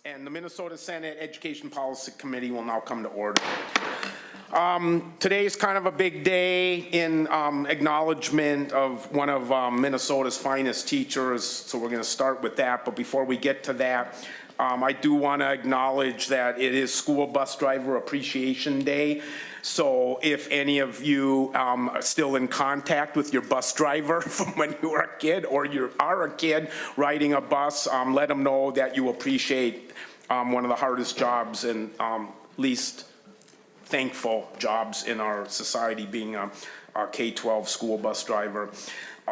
And the Minnesota Senate Education Policy Committee will now come to order. Today is kind of a big day in acknowledgement of one of Minnesota's finest teachers, so we're going to start with that. But before we get to that, I do want to acknowledge that it is School Bus Driver Appreciation Day. So if any of you are still in contact with your bus driver from when you were a kid, or you are a kid riding a bus, let them know that you appreciate one of the hardest jobs and least thankful jobs in our society, being a K-12 school bus driver.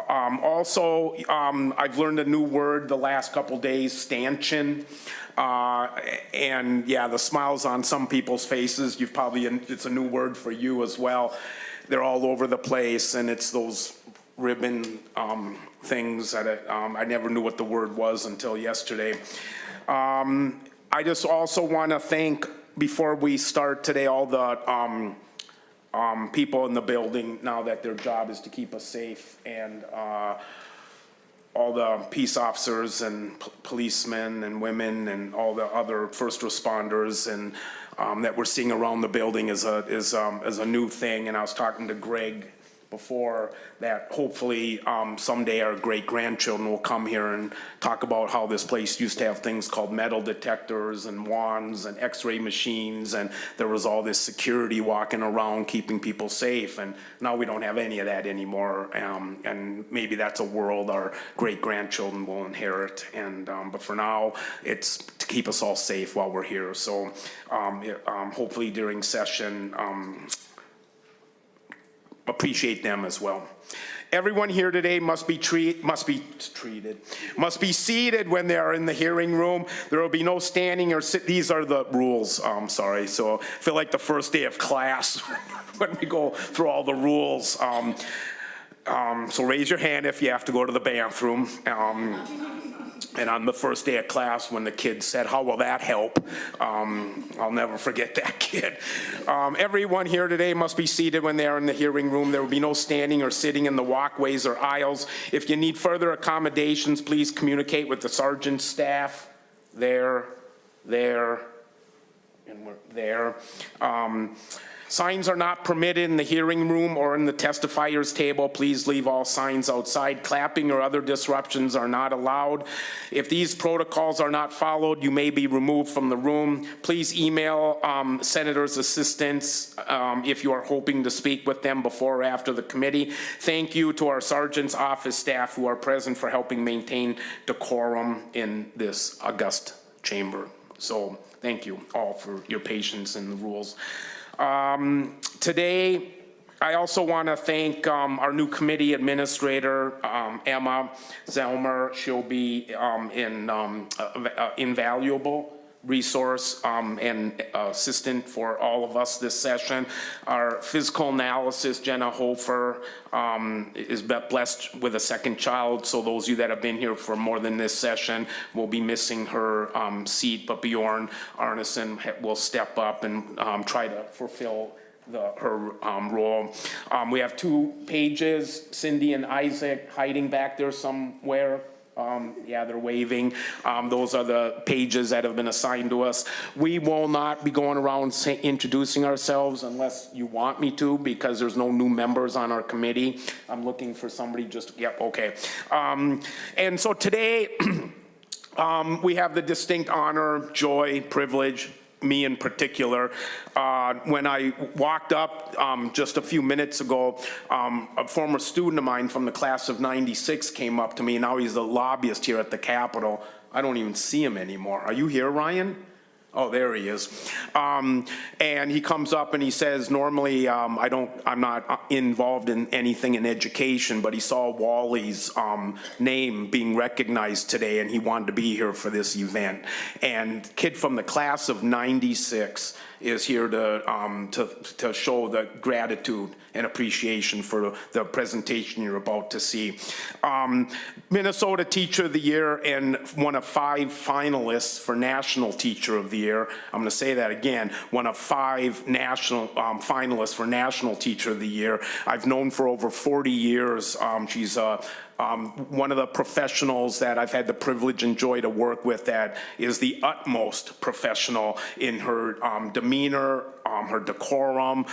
Also, I've learned a new word the last couple days, stanchion. And yeah, the smiles on some people's faces, it's a new word for you as well. They're all over the place, and it's those ribbon things that I never knew what the word was until yesterday. I just also want to thank, before we start today, all the people in the building now that their job is to keep us safe, and all the peace officers and policemen and women and all the other first responders and that we're seeing around the building is a new thing. And I was talking to Greg before that hopefully someday our great-grandchildren will come here and talk about how this place used to have things called metal detectors and wands and x-ray machines, and there was all this security walking around keeping people safe, and now we don't have any of that anymore, and maybe that's a world our great-grandchildren will inherit, and but for now it's to keep us all safe while we're here. So hopefully during session appreciate them as well. Everyone here today must be seated when they are in the hearing room. There will be no standing or sit. These are the rules. Sorry. So I feel like the first day of class when we go through all the rules. So raise your hand if you have to go to the bathroom. And on the first day of class, when the kid said, "How will that help?" I'll never forget that kid. Everyone here today must be seated when they are in the hearing room. There will be no standing or sitting in the walkways or aisles. If you need further accommodations, please communicate with the sergeant's staff. There, and we're there. Signs are not permitted in the hearing room or in the testifier's table. Please leave all signs outside. Clapping or other disruptions are not allowed. If these protocols are not followed, you may be removed from the room. Please email Senator's assistants if you are hoping to speak with them before or after the committee. Thank you to our sergeant's office staff who are present for helping maintain decorum in this august chamber. So thank you all for your patience in the rules. Today, I also want to thank our new committee administrator, Emma Zelmer. She'll be an invaluable resource and assistant for all of us this session. Our physical analysis, Jenna Hofer, is blessed with a second child, so those of you that have been here for more than this session will be missing her seat, but Bjorn Arneson will step up and try to fulfill her role. We have 2 pages, Cindy and Isaac hiding back there somewhere. Yeah, they're waving. Those are the pages that have been assigned to us. We will not be going around introducing ourselves unless you want me to, because there's no new members on our committee. I'm looking for somebody yep, okay. And so today, we have the distinct honor, joy, privilege, me in particular. When I walked up just a few minutes ago, a former student of mine from the class of '96 came up to me. Now he's a lobbyist here at the Capitol. I don't even see him anymore. Are you here, Ryan? Oh, there he is. And he comes up and he says, normally I'm not involved in anything in education, but he saw Wally's name being recognized today and he wanted to be here for this event. And kid from the class of '96, is here to show the gratitude and appreciation for the presentation you're about to see. Minnesota Teacher of the Year and one of 5 finalists for National Teacher of the Year. I'm going to say that again, one of 5 national finalists for National Teacher of the Year. I've known for over 40 years. She's one of the professionals that I've had the privilege and joy to work with that is the utmost professional in her demeanor, her decorum,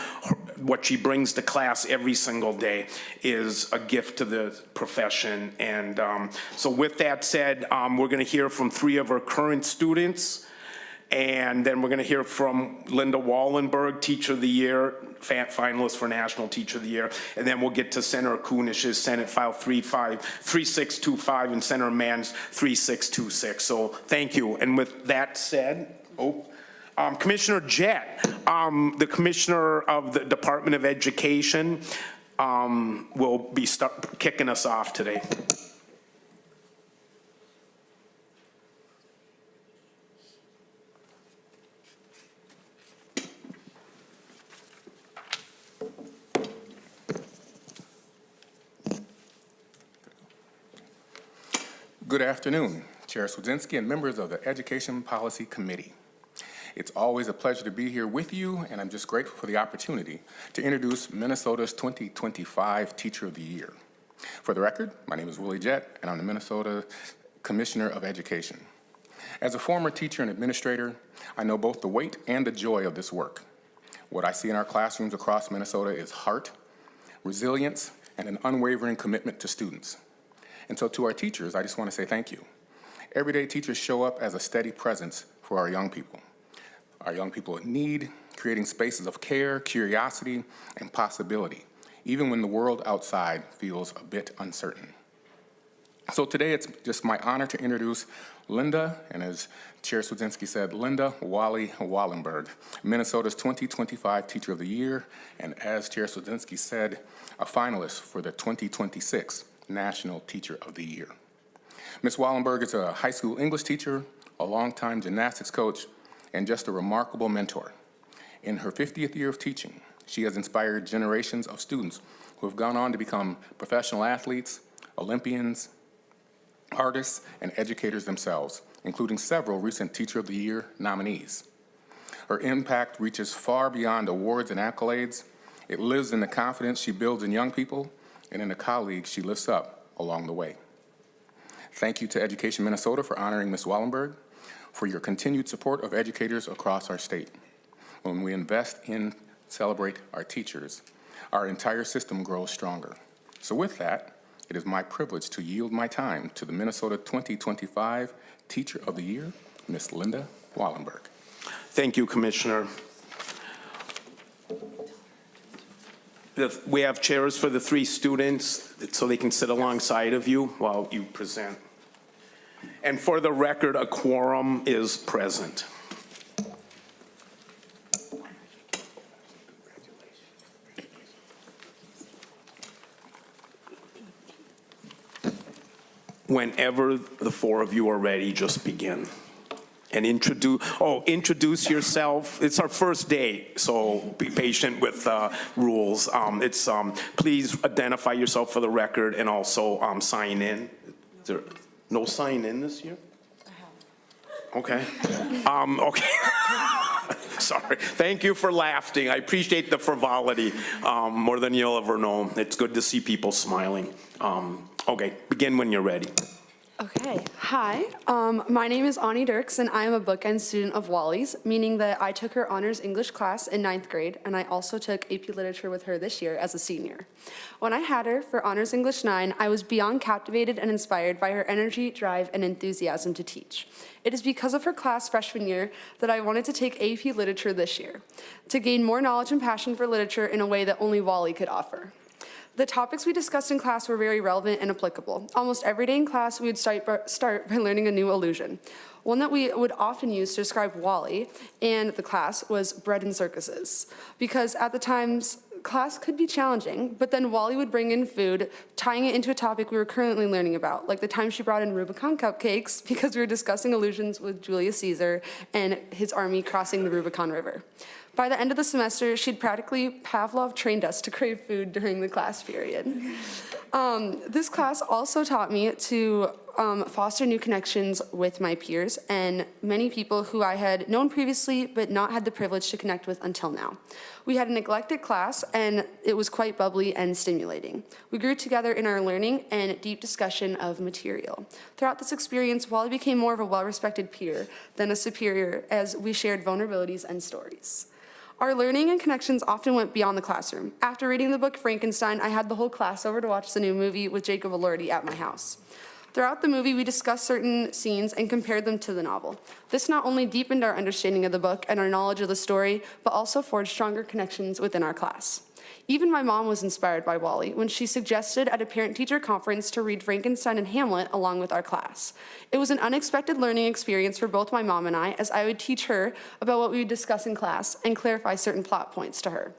what she brings to class every single day is a gift to the profession. And so with that said, we're going to hear from 3 of her current students. And then we're going to hear from Linda Wallenberg, Teacher of the Year, finalist for National Teacher of the Year. And then we'll get to Senator Kunesh's Senate File 3625 and Senator Mann's 3626. So thank you. And with that said, Commissioner Jett, the Commissioner of the Department of Education, will be kicking us off today. Good afternoon, Chair Swedzinski and members of the Education Policy Committee. It's always a pleasure to be here with you, and I'm just grateful for the opportunity to introduce Minnesota's 2025 Teacher of the Year. For the record, my name is Willie Jett, and I'm the Minnesota Commissioner of Education. As a former teacher and administrator, I know both the weight and the joy of this work. What I see in our classrooms across Minnesota is heart, resilience, and an unwavering commitment to students. And so to our teachers, I just want to say thank you. Everyday teachers show up as a steady presence for our young people in need, creating spaces of care, curiosity, and possibility, even when the world outside feels a bit uncertain. So today it's just my honor to introduce Linda, and as Chair Swedzinski said, Linda Wally Wallenberg, Minnesota's 2025 Teacher of the Year, and as Chair Swedzinski said, a finalist for the 2026 National Teacher of the Year. Ms. Wallenberg is a high school English teacher, a longtime gymnastics coach, and just a remarkable mentor. In her 50th year of teaching, she has inspired generations of students who have gone on to become professional athletes, Olympians, artists, and educators themselves, including several recent Teacher of the Year nominees. Her impact reaches far beyond awards and accolades. It lives in the confidence she builds in young people and in the colleagues she lifts up along the way. Thank you to Education Minnesota for honoring Ms. Wallenberg, for your continued support of educators across our state. When we invest in, celebrate our teachers, our entire system grows stronger. So with that, it is my privilege to yield my time to the Minnesota 2025 Teacher of the Year, Ms. Linda Wallenberg. Thank you, Commissioner. We have chairs for the 3 students so they can sit alongside of you while you present. And for the record, a quorum is present. Whenever the 4 of you are ready, just begin. And introduce yourself. It's our first day, so be patient with rules. Please identify yourself for the record and also sign in. Is there no sign in this year? Okay. Okay. Sorry. Thank you for laughing. I appreciate the frivolity more than you'll ever know. It's good to see people smiling. Okay, begin when you're ready. Okay, hi. My name is Ani Dirks, and I am a bookend student of Wally's, meaning that I took her honors English class in 9th grade, and I also took AP Literature with her this year as a senior. When I had her for Honors English 9, I was beyond captivated and inspired by her energy, drive, and enthusiasm to teach. It is because of her class freshman year that I wanted to take AP Literature this year, to gain more knowledge and passion for literature in a way that only Wally could offer. The topics we discussed in class were very relevant and applicable. Almost every day in class, we would start by learning a new allusion. One that we would often use to describe Wally and the class was bread and circuses, because at the times class could be challenging, but then Wally would bring in food, tying it into a topic we were currently learning about, like the time she brought in Rubicon cupcakes because we were discussing illusions with Julius Caesar and his army crossing the Rubicon River. By the end of the semester, she'd practically Pavlov trained us to crave food during the class period. This class also taught me to foster new connections with my peers and many people who I had known previously but not had the privilege to connect with until now. We had an eclectic class and it was quite bubbly and stimulating. We grew together in our learning and deep discussion of material. Throughout this experience, Wally became more of a well-respected peer than a superior as we shared vulnerabilities and stories. Our learning and connections often went beyond the classroom. After reading the book Frankenstein, I had the whole class over to watch the new movie with Jacob Elordi at my house. Throughout the movie, we discussed certain scenes and compared them to the novel. This not only deepened our understanding of the book and our knowledge of the story, but also forged stronger connections within our class. Even my mom was inspired by Wally when she suggested at a parent-teacher conference to read Frankenstein and Hamlet along with our class. It was an unexpected learning experience for both my mom and I, as I would teach her about what we would discuss in class and clarify certain plot points to her.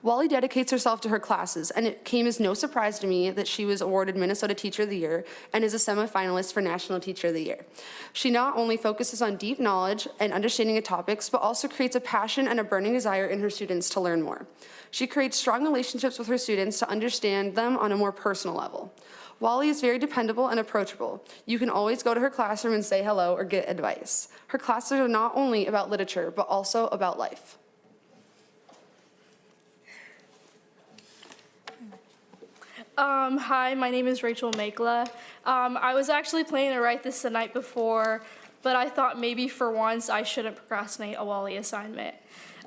Wally dedicates herself to her classes, and it came as no surprise to me that she was awarded Minnesota Teacher of the Year and is a semifinalist for National Teacher of the Year. She not only focuses on deep knowledge and understanding of topics, but also creates a passion and a burning desire in her students to learn more. She creates strong relationships with her students to understand them on a more personal level. Wally is very dependable and approachable. You can always go to her classroom and say hello or get advice. Her classes are not only about literature, but also about life. Hi, my name is Rachel Makela. I was actually planning to write this the night before, but I thought maybe for once I shouldn't procrastinate a Wally assignment.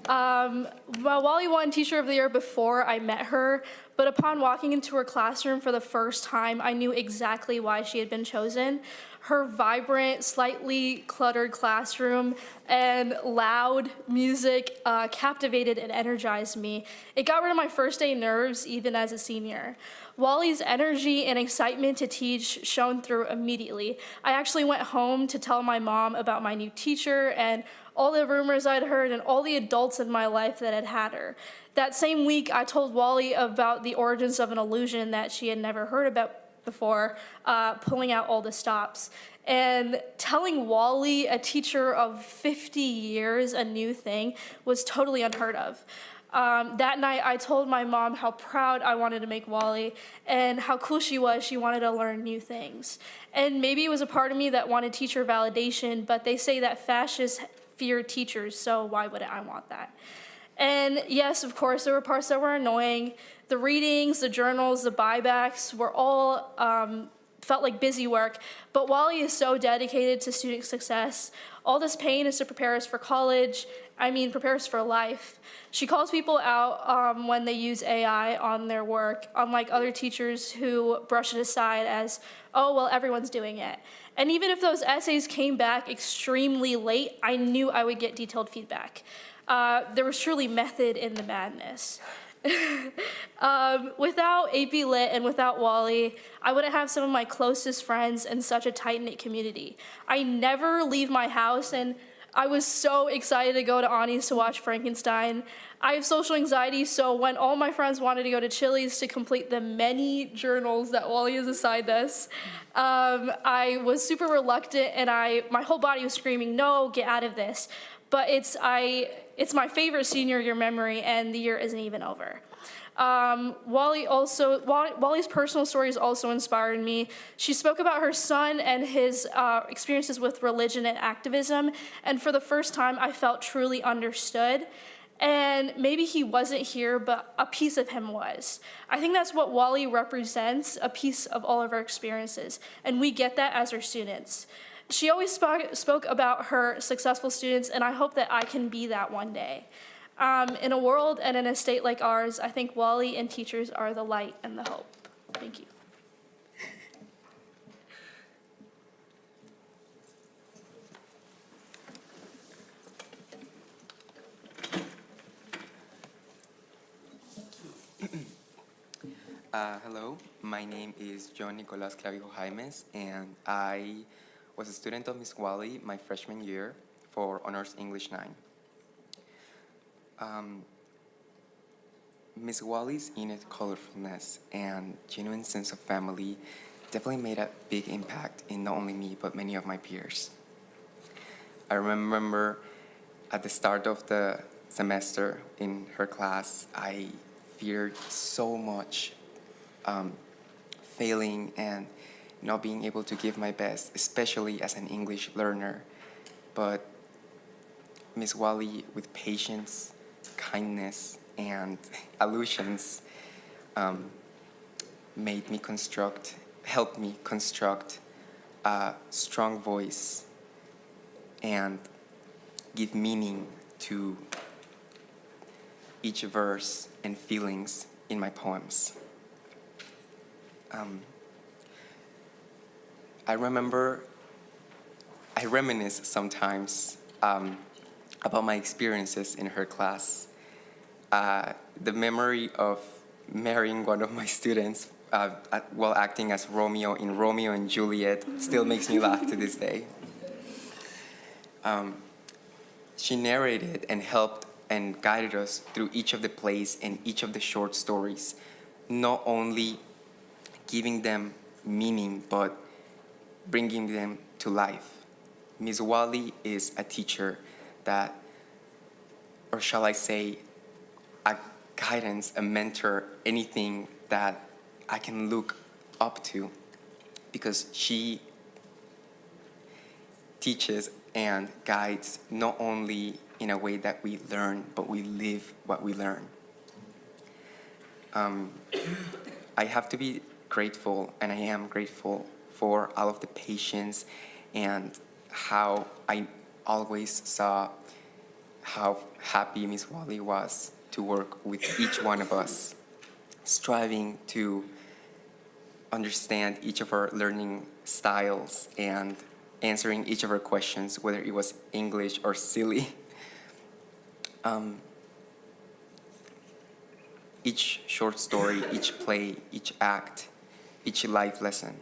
Well, Wally won Teacher of the Year before I met her, but upon walking into her classroom for the first time, I knew exactly why she had been chosen. Her vibrant, slightly cluttered classroom and loud music captivated and energized me. It got rid of my first day nerves even as a senior. Wally's energy and excitement to teach shone through immediately. I actually went home to tell my mom about my new teacher and all the rumors I'd heard and all the adults in my life that had her. That same week, I told Wally about the origins of an illusion that she had never heard about before, pulling out all the stops. And telling Wally, a teacher of 50 years, a new thing was totally unheard of. That night, I told my mom how proud I wanted to make Wally and how cool she was. She wanted to learn new things. And maybe it was a part of me that wanted teacher validation, but they say that fascists fear teachers, so why wouldn't I want that? And yes, of course, there were parts that were annoying. The readings, the journals, the buybacks were all felt like busy work, but Wally is so dedicated to student success. All this pain is to prepare us for college, prepare us for life. She calls people out when they use AI on their work, unlike other teachers who brush it aside as, oh, well, everyone's doing it. And even if those essays came back extremely late, I knew I would get detailed feedback. There was truly method in the madness. Without AP Lit and without Wally, I wouldn't have some of my closest friends and such a tight-knit community. I never leave my house, and I was so excited to go to Ani's to watch Frankenstein. I have social anxiety, so when all my friends wanted to go to Chili's to complete the many journals that Wally has assigned us, I was super reluctant, and my whole body was screaming, no, get out of this. But it's my favorite senior year memory, and the year isn't even over. Wally's personal stories also inspired me. She spoke about her son and his experiences with religion and activism, and for the first time, I felt truly understood. And maybe he wasn't here, but a piece of him was. I think that's what Wally represents, a piece of all of our experiences, and we get that as our students. She always spoke about her successful students, and I hope that I can be that one day. In a world and in a state like ours, I think Wally and teachers are the light and the hope. Thank you. Hello, my name is John Nicolas Clavijo Jaimes, and I was a student of Miss Wally my freshman year for Honors English 9. Miss Wally's innate colorfulness and genuine sense of family definitely made a big impact in not only me, but many of my peers. I remember at the start of the semester in her class, I feared so much failing and not being able to give my best, especially as an English learner. But Miss Wally, with patience, kindness, and allusions, helped me construct a strong voice and give meaning to each verse and feelings in my poems. I reminisce sometimes about my experiences in her class. The memory of marrying one of my students while acting as Romeo in Romeo and Juliet still makes me laugh to this day. She narrated and helped and guided us through each of the plays and each of the short stories, not only giving them meaning, but bringing them to life. Ms. Wally is a teacher that, or shall I say, a guidance, a mentor, anything that I can look up to, because she teaches and guides not only in a way that we learn, but we live what we learn. I have to be grateful, and I am grateful for all of the patience and how I always saw how happy Miss Wally was to work with each one of us, striving to understand each of our learning styles and answering each of our questions, whether it was English or silly. Each short story, each play, each act, each life lesson.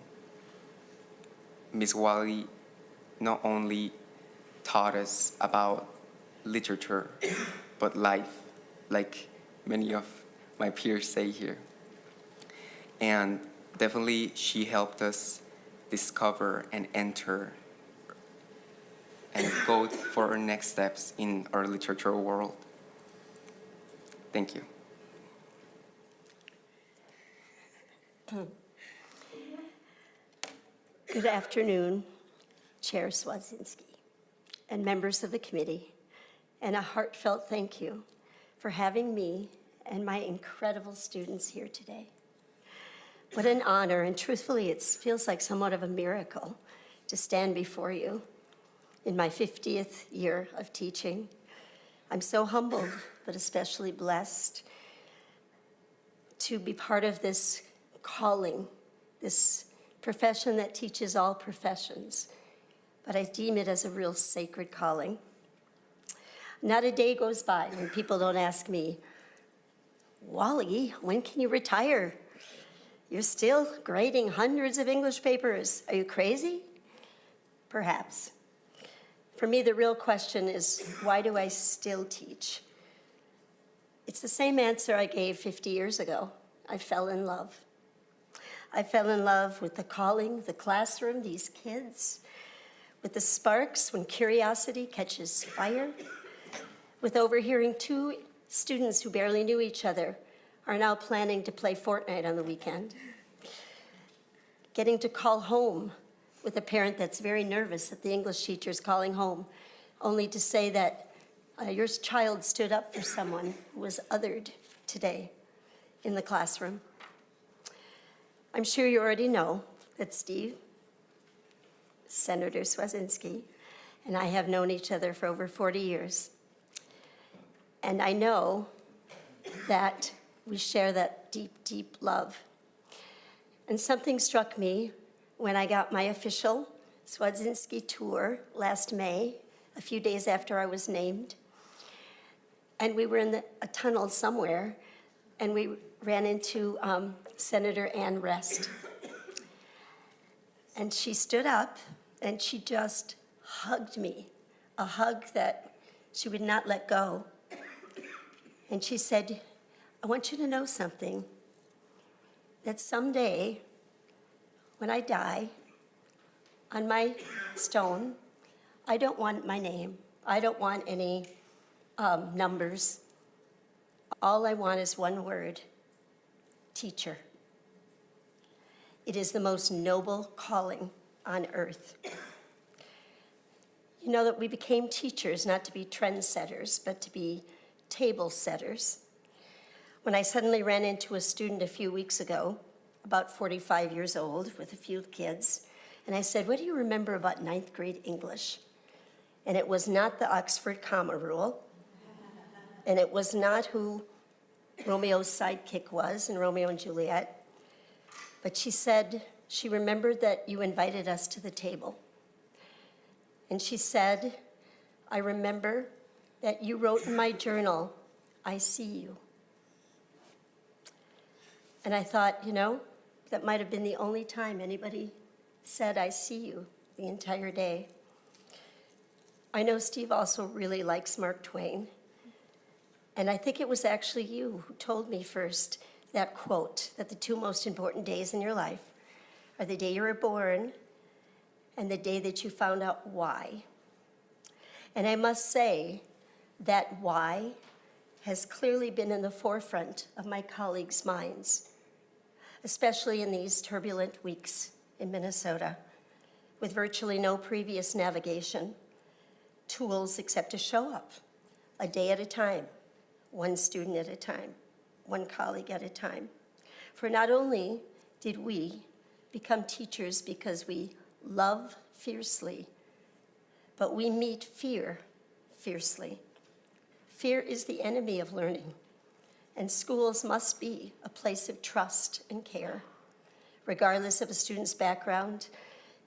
Miss Wally not only taught us about literature, but life, like many of my peers say here. And definitely she helped us discover and enter and go for our next steps in our literature world. Thank you. Good afternoon, Chair Swadzinski and members of the committee, and a heartfelt thank you for having me and my incredible students here today. What an honor, and truthfully, it feels like somewhat of a miracle to stand before you in my 50th year of teaching. I'm so humbled, but especially blessed to be part of this calling, this profession that teaches all professions, but I deem it as a real sacred calling. Not a day goes by when people don't ask me, Wally, when can you retire? You're still grading hundreds of English papers. Are you crazy? Perhaps. For me, the real question is, why do I still teach? It's the same answer I gave 50 years ago. I fell in love. I fell in love with the calling, the classroom, these kids, with the sparks when curiosity catches fire, with overhearing two students who barely knew each other are now planning to play Fortnite on the weekend, getting to call home with a parent that's very nervous that the English teacher's calling home, only to say that your child stood up for someone who was othered today in the classroom. I'm sure you already know that Steve, Senator Swadzinski, and I have known each other for over 40 years. And I know that we share that deep, deep love. And something struck me when I got my official Swadzinski tour last May, a few days after I was named. And we were in a tunnel somewhere, and we ran into Senator Ann Rest. And she stood up, and she just hugged me, a hug that she would not let go. And she said, I want you to know something, that someday, when I die, on my stone, I don't want my name. I don't want any numbers. All I want is one word: teacher. It is the most noble calling on earth. You know that we became teachers not to be trendsetters, but to be table setters. When I suddenly ran into a student a few weeks ago, about 45 years old, with a few kids, and I said, "What do you remember about ninth grade English?" And it was not the Oxford comma rule, and it was not who Romeo's sidekick was in Romeo and Juliet, but she said she remembered that you invited us to the table. And she said, "I remember that you wrote in my journal, 'I see you.'" And I thought, that might have been the only time anybody said, "I see you," the entire day. I know Steve also really likes Mark Twain. And I think it was actually you who told me first that quote, that the two most important days in your life are the day you were born and the day that you found out why. And I must say that why has clearly been in the forefront of my colleagues' minds, especially in these turbulent weeks in Minnesota, with virtually no previous navigation tools except to show up a day at a time, one student at a time, one colleague at a time. For not only did we become teachers because we love fiercely, but we meet fear fiercely. Fear is the enemy of learning, and schools must be a place of trust and care. Regardless of a student's background,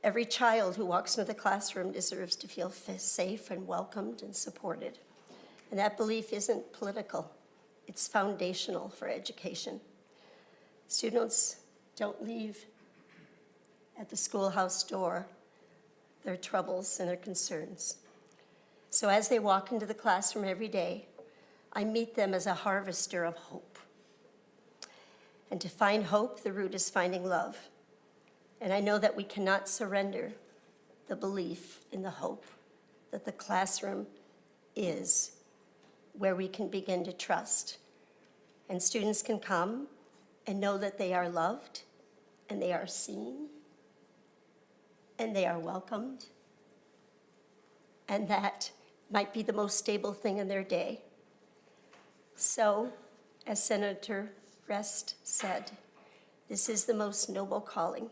every child who walks into the classroom deserves to feel safe and welcomed and supported. And that belief isn't political. It's foundational for education. Students don't leave at the schoolhouse door their troubles and their concerns. So as they walk into the classroom every day, I meet them as a harvester of hope. And to find hope, the root is finding love. And I know that we cannot surrender the belief in the hope that the classroom is where we can begin to trust. And students can come and know that they are loved, and they are seen, and they are welcomed. And that might be the most stable thing in their day. So, as Senator Rest said, this is the most noble calling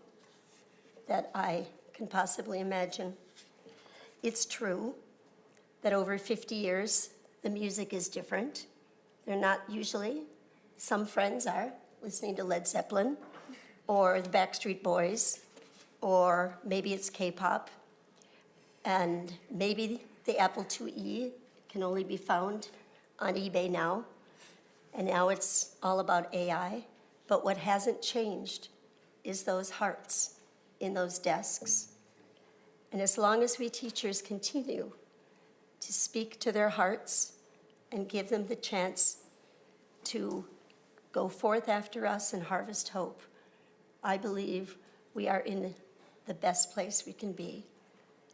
that I can possibly imagine. It's true that over 50 years, the music is different. They're not usually. Some friends are listening to Led Zeppelin or the Backstreet Boys, or maybe it's K-pop, and maybe the Apple IIe can only be found on eBay now, and now it's all about AI. But what hasn't changed is those hearts in those desks. And as long as we teachers continue to speak to their hearts and give them the chance to go forth after us and harvest hope, I believe we are in the best place we can be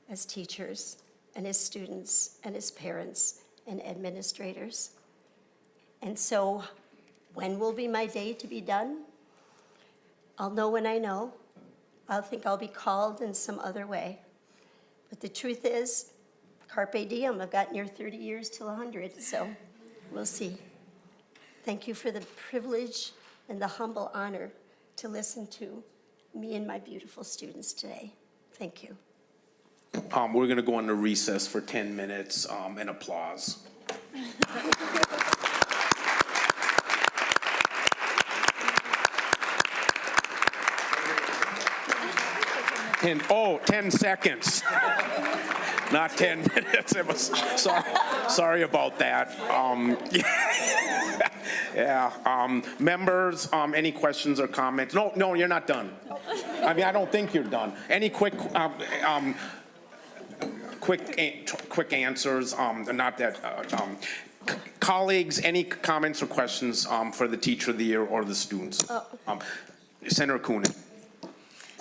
as teachers and as students and as parents and administrators. And so, when will be my day to be done? I'll know when I know. I'll think I'll be called in some other way. But the truth is, carpe diem, I've got near 30 years till 100, so we'll see. Thank you for the privilege and the humble honor to listen to me and my beautiful students today. Thank you. We're going to go into recess for 10 minutes and applause. And 10 seconds. Not 10 minutes. It was, sorry about that. Members, any questions or comments? No, you're not done. I mean, I don't think you're done. Any quick answers? Not that. Colleagues, any comments or questions for the Teacher of the Year or the students? Senator Kunesh.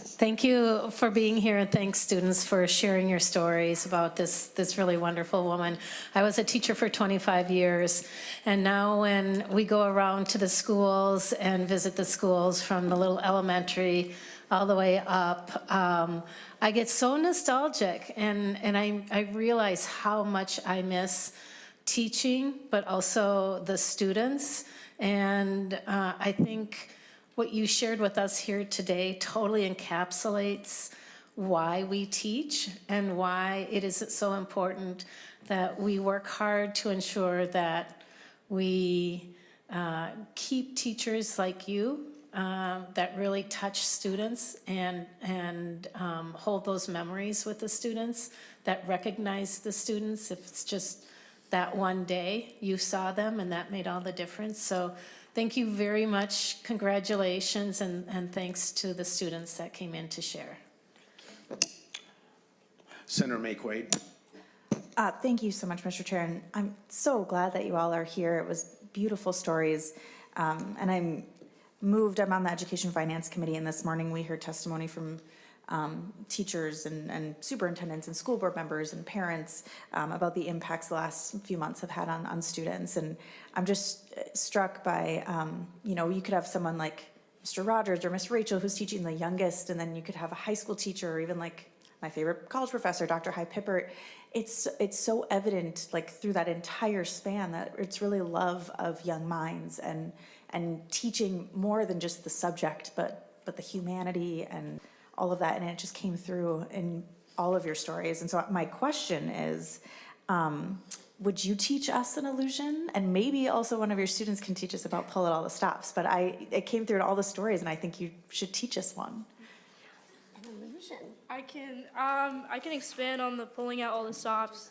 Thank you for being here, and thanks, students, for sharing your stories about this really wonderful woman. I was a teacher for 25 years, and now when we go around to the schools and visit the schools from the little elementary all the way up, I get so nostalgic, and I realize how much I miss teaching, but also the students. And I think what you shared with us here today totally encapsulates why we teach and why it is so important that we work hard to ensure that we keep teachers like you that really touch students and hold those memories with the students, that recognize the students if it's just that one day you saw them and that made all the difference. So thank you very much. Congratulations, and thanks to the students that came in to share. Senator McQuaid. Thank you so much, Mr. Chair, and I'm so glad that you all are here. It was beautiful stories, and I'm moved. I'm on the Education Finance Committee, and this morning we heard testimony from teachers and superintendents and school board members and parents about the impacts the last few months have had on students. And I'm just struck by, you could have someone like Mr. Rogers or Miss Rachel who's teaching the youngest, and then you could have a high school teacher, or even like my favorite college professor, Dr. Hy Pippert. It's so evident, like through that entire span, that it's really love of young minds and teaching more than just the subject, but the humanity and all of that, and it just came through in all of your stories. And so my question is, would you teach us an illusion? And maybe also one of your students can teach us about pull at all the stops, but it came through in all the stories, and I think you should teach us one. An illusion. I can expand on the pulling out all the stops.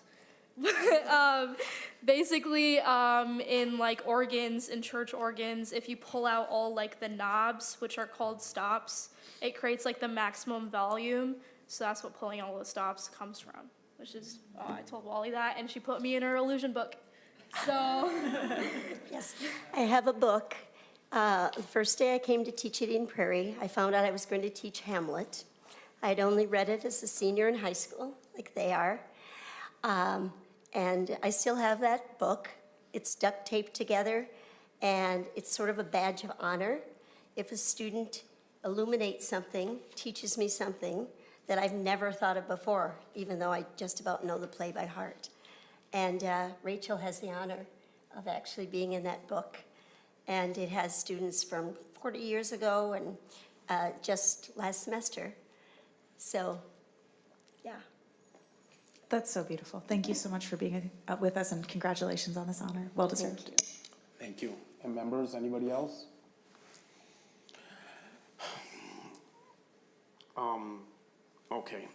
Basically, in like organs, in church organs, if you pull out all like the knobs, which are called stops, it creates like the maximum volume. So that's what pulling all the stops comes from, which is, I told Wally that, and she put me in her illusion book. So. Yes, I have a book. The first day I came to teach at Eden Prairie, I found out I was going to teach Hamlet. I'd only read it as a senior in high school, like they are. And I still have that book. It's duct taped together, and it's sort of a badge of honor if a student illuminates something, teaches me something that I've never thought of before, even though I just about know the play by heart. And Rachel has the honor of actually being in that book. And it has students from 40 years ago and just last semester. So, yeah. That's so beautiful. Thank you so much for being with us, and congratulations on this honor. Well deserved. Thank you. Thank you. And members, anybody else? Okay.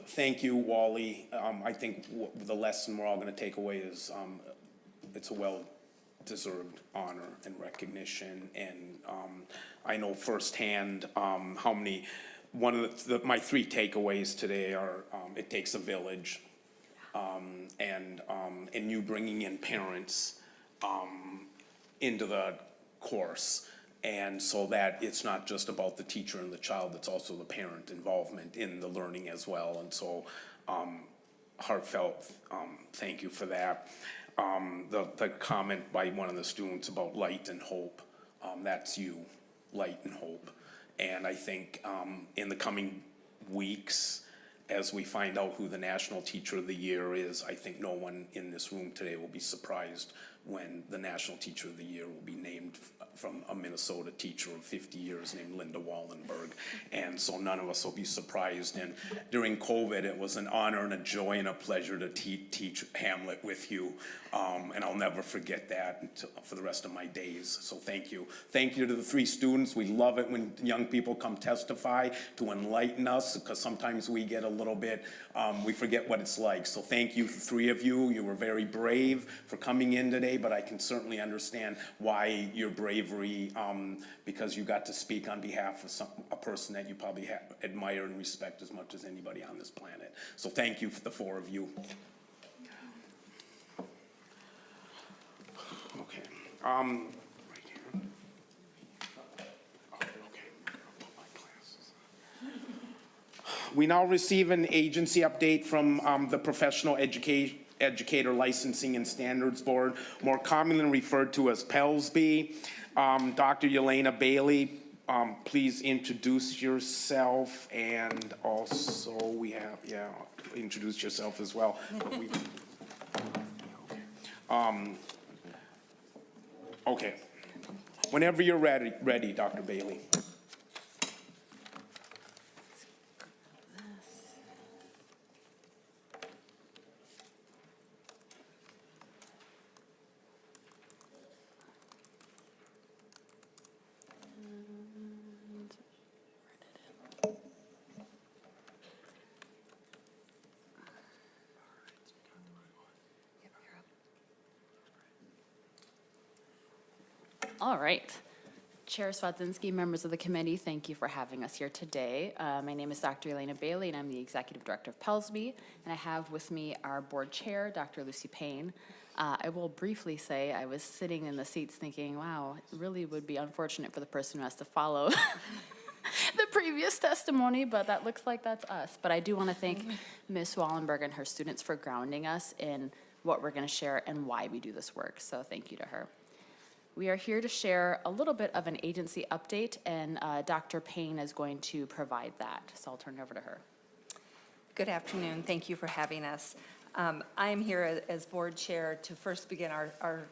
Thank you, Wally. I think the lesson we're all going to take away is it's a well-deserved honor and recognition. And I know firsthand how many, one of my three takeaways today are it takes a village, and you bringing in parents into the course. And so that it's not just about the teacher and the child, it's also the parent involvement in the learning as well. And so heartfelt thank you for that. The comment by one of the students about light and hope, that's you, light and hope. And I think in the coming weeks, as we find out who the National Teacher of the Year is, I think no one in this room today will be surprised when the National Teacher of the Year will be named from a Minnesota teacher of 50 years named Linda Wallenberg. And so none of us will be surprised. And during COVID, it was an honor and a joy and a pleasure to teach Hamlet with you. And I'll never forget that for the rest of my days. So thank you. Thank you to the three students. We love it when young people come testify to enlighten us, because sometimes we get a little bit, we forget what it's like. So thank you, the three of you. You were very brave for coming in today, but I can certainly understand why your bravery, because you got to speak on behalf of a person that you probably admire and respect as much as anybody on this planet. So thank you for the four of you. Right here. Oh, okay. I'll put my glasses on. We now receive an agency update from the Professional Educator Licensing and Standards Board, more commonly referred to as PELSB. Dr. Yelena Bailey, please introduce yourself, and also we have, introduce yourself as well. Okay. Whenever you're ready, Dr. Bailey. All right. Chair Swadzinski, members of the committee, thank you for having us here today. My name is Dr. Yelena Bailey, and I'm the Executive Director of PELSB, and I have with me our board chair, Dr. Lucy Payne. I will briefly say I was sitting in the seats thinking, wow, it really would be unfortunate for the person who has to follow the previous testimony, but that looks like that's us. But I do want to thank Ms. Wallenberg and her students for grounding us in what we're going to share and why we do this work, so thank you to her. We are here to share a little bit of an agency update, and Dr. Payne is going to provide that. So I'll turn it over to her. Good afternoon. Thank you for having us. I'm here as board chair to first begin our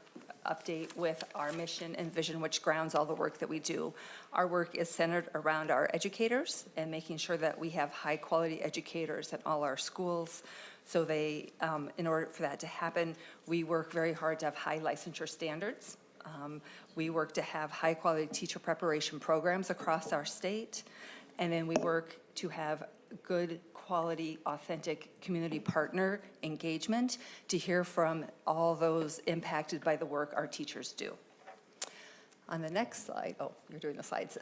update with our mission and vision, which grounds all the work that we do. Our work is centered around our educators and making sure that we have high-quality educators at all our schools. So in order for that to happen, we work very hard to have high licensure standards. We work to have high-quality teacher preparation programs across our state, and then we work to have good quality, authentic community partner engagement to hear from all those impacted by the work our teachers do. On the next slide, oh, you're doing the slides.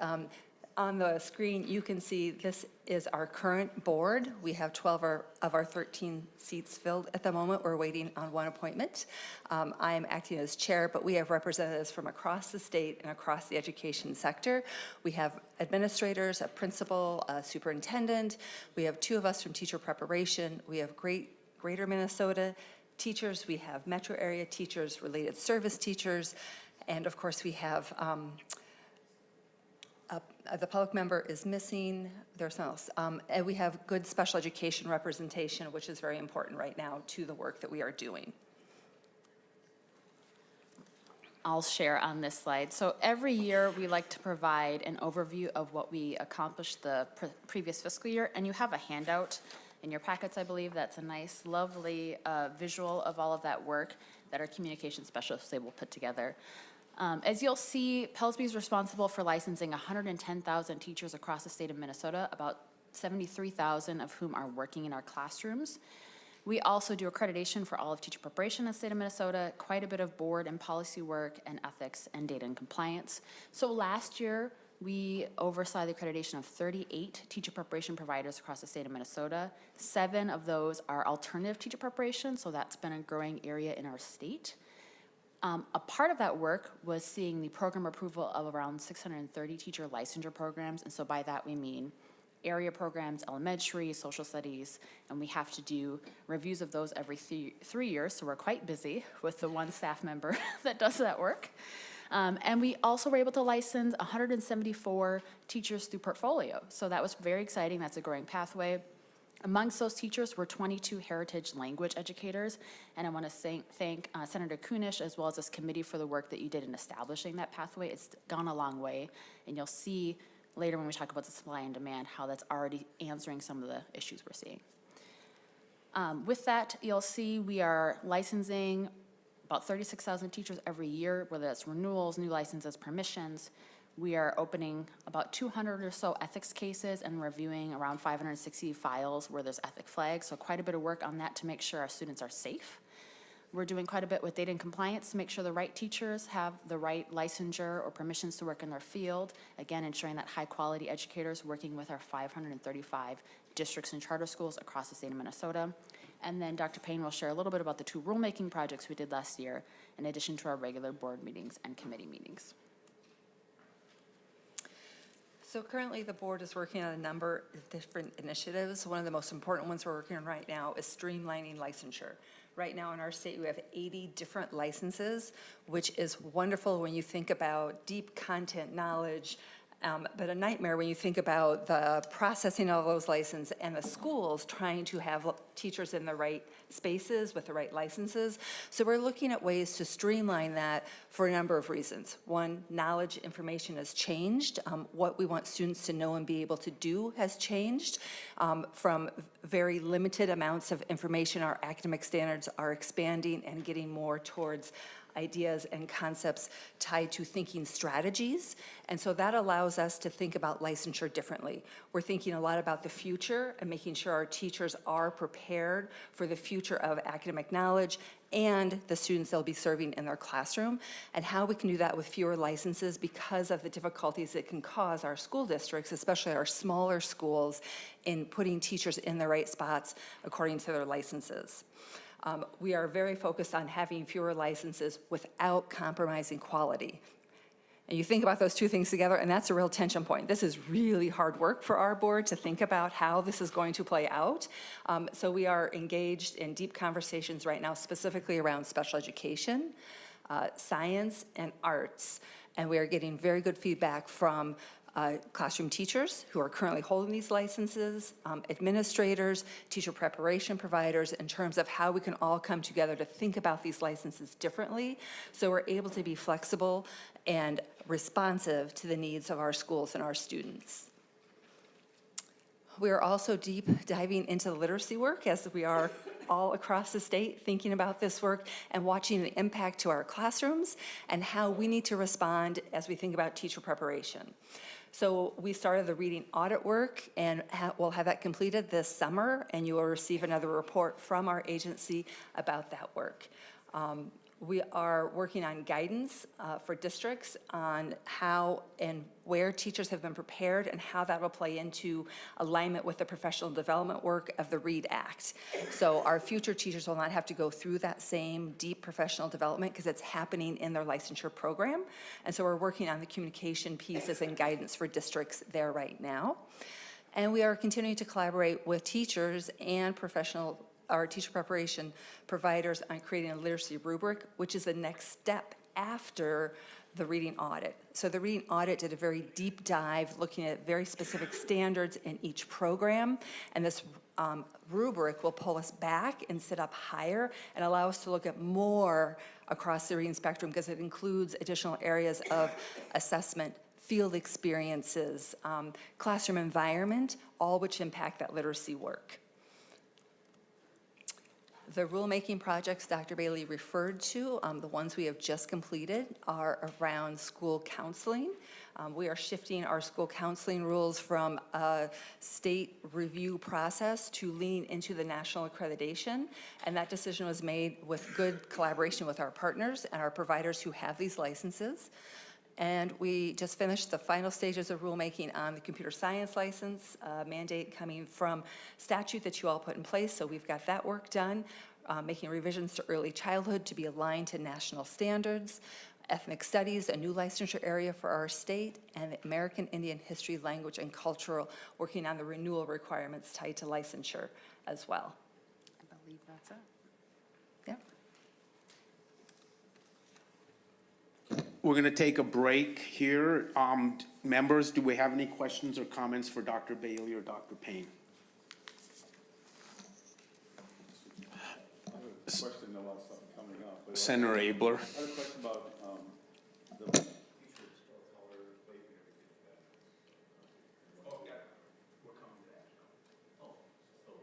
On the screen, you can see this is our current board. We have 12 of our 13 seats filled at the moment. We're waiting on one appointment. I am acting as chair, but we have representatives from across the state and across the education sector. We have administrators, a principal, a superintendent. We have 2 of us from teacher preparation. We have Greater Minnesota teachers. We have metro area teachers, related service teachers, and of course we have the public member is missing. There's something else. And we have good special education representation, which is very important right now to the work that we are doing. I'll share on this slide. So every year we like to provide an overview of what we accomplished the previous fiscal year, and you have a handout in your packets, I believe. That's a nice, lovely visual of all of that work that our communication specialists will put together. As you'll see, PELSB is responsible for licensing 110,000 teachers across the state of Minnesota, about 73,000 of whom are working in our classrooms. We also do accreditation for all of teacher preparation in the state of Minnesota, quite a bit of board and policy work and ethics and data and compliance. So last year, we oversaw the accreditation of 38 teacher preparation providers across the state of Minnesota. 7 of those are alternative teacher preparation, so that's been a growing area in our state. A part of that work was seeing the program approval of around 630 teacher licensure programs, and so by that we mean area programs, elementary, social studies, and we have to do reviews of those every 3 years, so we're quite busy with the one staff member that does that work. And we also were able to license 174 teachers through portfolio, so that was very exciting. That's a growing pathway. Amongst those teachers were 22 heritage language educators, and I want to thank Senator Kunesh as well as this committee for the work that you did in establishing that pathway. It's gone a long way, and you'll see later when we talk about the supply and demand how that's already answering some of the issues we're seeing. With that, you'll see we are licensing about 36,000 teachers every year, whether that's renewals, new licenses, permissions. We are opening about 200 or so ethics cases and reviewing around 560 files where there's ethic flags, so quite a bit of work on that to make sure our students are safe. We're doing quite a bit with data and compliance to make sure the right teachers have the right licensure or permissions to work in their field. Again, ensuring that high-quality educators working with our 535 districts and charter schools across the state of Minnesota. And then Dr. Payne will share a little bit about the 2 rulemaking projects we did last year, in addition to our regular board meetings and committee meetings. So currently, the board is working on a number of different initiatives. One of the most important ones we're working on right now is streamlining licensure. Right now in our state, we have 80 different licenses, which is wonderful when you think about deep content knowledge, but a nightmare when you think about the processing of those licenses and the schools trying to have teachers in the right spaces with the right licenses. So we're looking at ways to streamline that for a number of reasons. One, knowledge information has changed. What we want students to know and be able to do has changed. From very limited amounts of information, our academic standards are expanding and getting more towards ideas and concepts tied to thinking strategies. And so that allows us to think about licensure differently. We're thinking a lot about the future and making sure our teachers are prepared for the future of academic knowledge and the students they'll be serving in their classroom, and how we can do that with fewer licenses because of the difficulties it can cause our school districts, especially our smaller schools, in putting teachers in the right spots according to their licenses. We are very focused on having fewer licenses without compromising quality. And you think about those 2 things together, and that's a real tension point. This is really hard work for our board to think about how this is going to play out. So we are engaged in deep conversations right now, specifically around special education, science, and arts. And we are getting very good feedback from classroom teachers who are currently holding these licenses, administrators, teacher preparation providers, in terms of how we can all come together to think about these licenses differently, so we're able to be flexible and responsive to the needs of our schools and our students. We are also deep diving into the literacy work, as we are all across the state thinking about this work and watching the impact to our classrooms and how we need to respond as we think about teacher preparation. So we started the reading audit work, and we'll have that completed this summer, and you will receive another report from our agency about that work. We are working on guidance for districts on how and where teachers have been prepared and how that will play into alignment with the professional development work of the READ Act. So our future teachers will not have to go through that same deep professional development because it's happening in their licensure program. And so we're working on the communication pieces and guidance for districts there right now. And we are continuing to collaborate with teachers and our teacher preparation providers on creating a literacy rubric, which is the next step after the reading audit. So the reading audit did a very deep dive looking at very specific standards in each program, and this rubric will pull us back and sit up higher and allow us to look at more across the reading spectrum, because it includes additional areas of assessment, field experiences, classroom environment, all which impact that literacy work. The rulemaking projects Dr. Bailey referred to, the ones we have just completed, are around school counseling. We are shifting our school counseling rules from a state review process to lean into the national accreditation, and that decision was made with good collaboration with our partners and our providers who have these licenses. And we just finished the final stages of rulemaking on the computer science license mandate coming from statute that you all put in place. So we've got that work done, making revisions to early childhood to be aligned to national standards, ethnic studies, a new licensure area for our state, and American Indian history, language, and cultural, working on the renewal requirements tied to licensure as well. I believe that's it. Yeah. We're going to take a break here. Members, do we have any questions or comments for Dr. Bailey or Dr. Payne? Question about something coming up. But Senator Abler. I have a question about the teachers, how they're late and everything. Oh, yeah, we're coming to that. Oh, so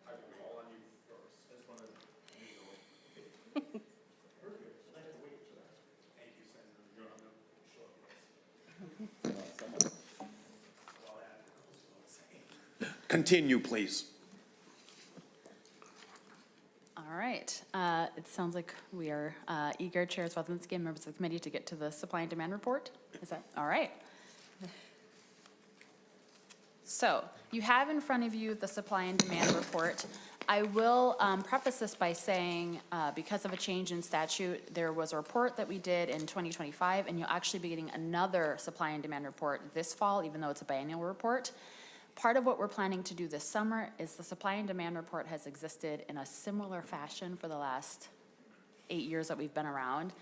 I will call on you first. I just wanted to know. Perfect. I have to wait for that. Thank you, Senator. You're on the short list. Continue, please. All right. It sounds like we are eager, Chair Swazinski and members of the committee, to get to the supply and demand report. Is that all right? So you have in front of you the supply and demand report. I will preface this by saying, because of a change in statute, there was a report that we did in 2025, and you'll actually be getting another supply and demand report this fall, even though it's a biennial report. Part of what we're planning to do this summer is the supply and demand report has existed in a similar fashion for the last 8 years that we've been around.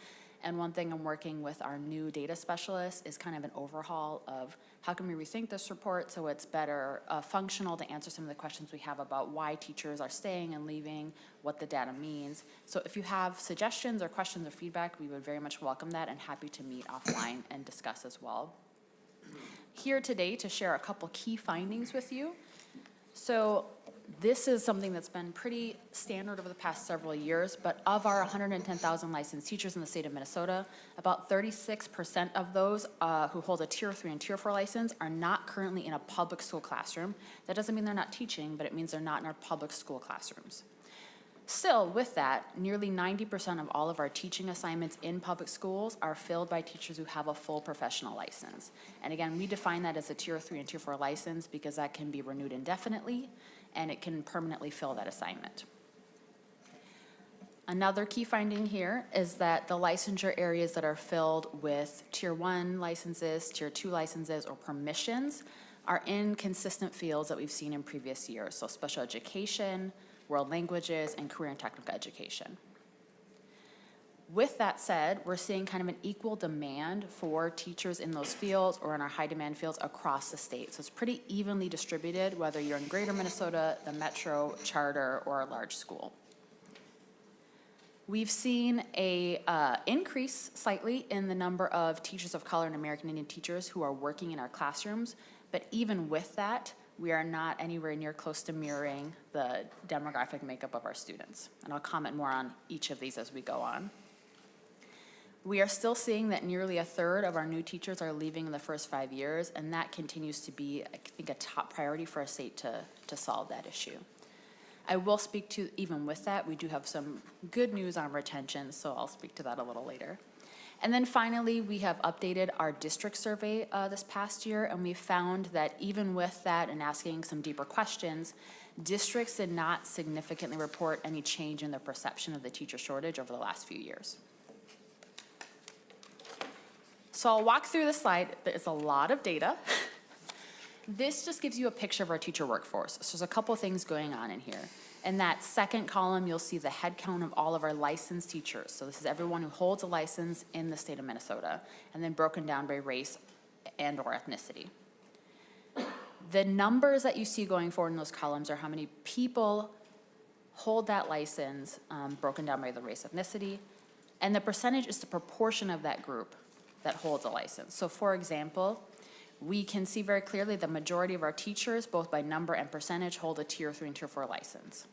And one thing I'm working with our new data specialist is kind of an overhaul of how can we rethink this report so it's better functional to answer some of the questions we have about why teachers are staying and leaving, what the data means. So if you have suggestions or questions or feedback, we would very much welcome that and happy to meet offline and discuss as well. Here today to share a couple key findings with you. So this is something that's been pretty standard over the past several years, but of our 110,000 licensed teachers in the state of Minnesota, about 36% of those who hold a Tier 3 and Tier 4 license are not currently in a public school classroom. That doesn't mean they're not teaching, but it means they're not in our public school classrooms. Still, with that, nearly 90% of all of our teaching assignments in public schools are filled by teachers who have a full professional license. And again, we define that as a Tier 3 and Tier 4 license because that can be renewed indefinitely and it can permanently fill that assignment. Another key finding here is that the licensure areas that are filled with Tier 1 licenses, Tier 2 licenses, or permissions are in consistent fields that we've seen in previous years. So special education, world languages, and career and technical education. With that said, we're seeing kind of an equal demand for teachers in those fields or in our high demand fields across the state. So it's pretty evenly distributed, whether you're in greater Minnesota, the metro, charter, or a large school. We've seen a increase slightly in the number of teachers of color and American Indian teachers who are working in our classrooms, but even with that, we are not anywhere near close to mirroring the demographic makeup of our students. And I'll comment more on each of these as we go on. We are still seeing that nearly a third of our new teachers are leaving in the first 5 years, and that continues to be, I think, a top priority for our state to solve that issue. I will speak to, even with that, we do have some good news on retention, so I'll speak to that a little later. And then finally, we have updated our district survey this past year, and we found that even with that and asking some deeper questions, districts did not significantly report any change in their perception of the teacher shortage over the last few years. So I'll walk through this slide. There's a lot of data. This just gives you a picture of our teacher workforce. So there's a couple things going on in here. In that second column, you'll see the head count of all of our licensed teachers. So this is everyone who holds a license in the state of Minnesota, and then broken down by race and or ethnicity. The numbers that you see going forward in those columns are how many people hold that license, broken down by the race ethnicity, and the percentage is the proportion of that group that holds a license. So for example, we can see very clearly the majority of our teachers, both by number and percentage, hold a Tier 3 and Tier 4 license.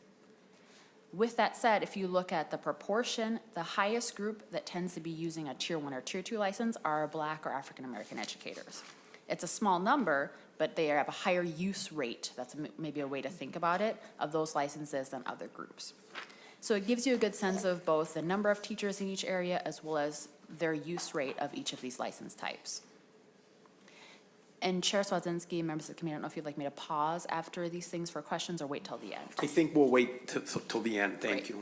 With that said, if you look at the proportion, the highest group that tends to be using a Tier 1 or Tier 2 license are Black or African American educators. It's a small number, but they have a higher use rate, that's maybe a way to think about it, of those licenses than other groups. So it gives you a good sense of both the number of teachers in each area as well as their use rate of each of these license types. And Chair Swazinski, members of the committee, I don't know if you'd like me to pause after these things for questions or wait till the end. I think we'll wait till the end. Thank you.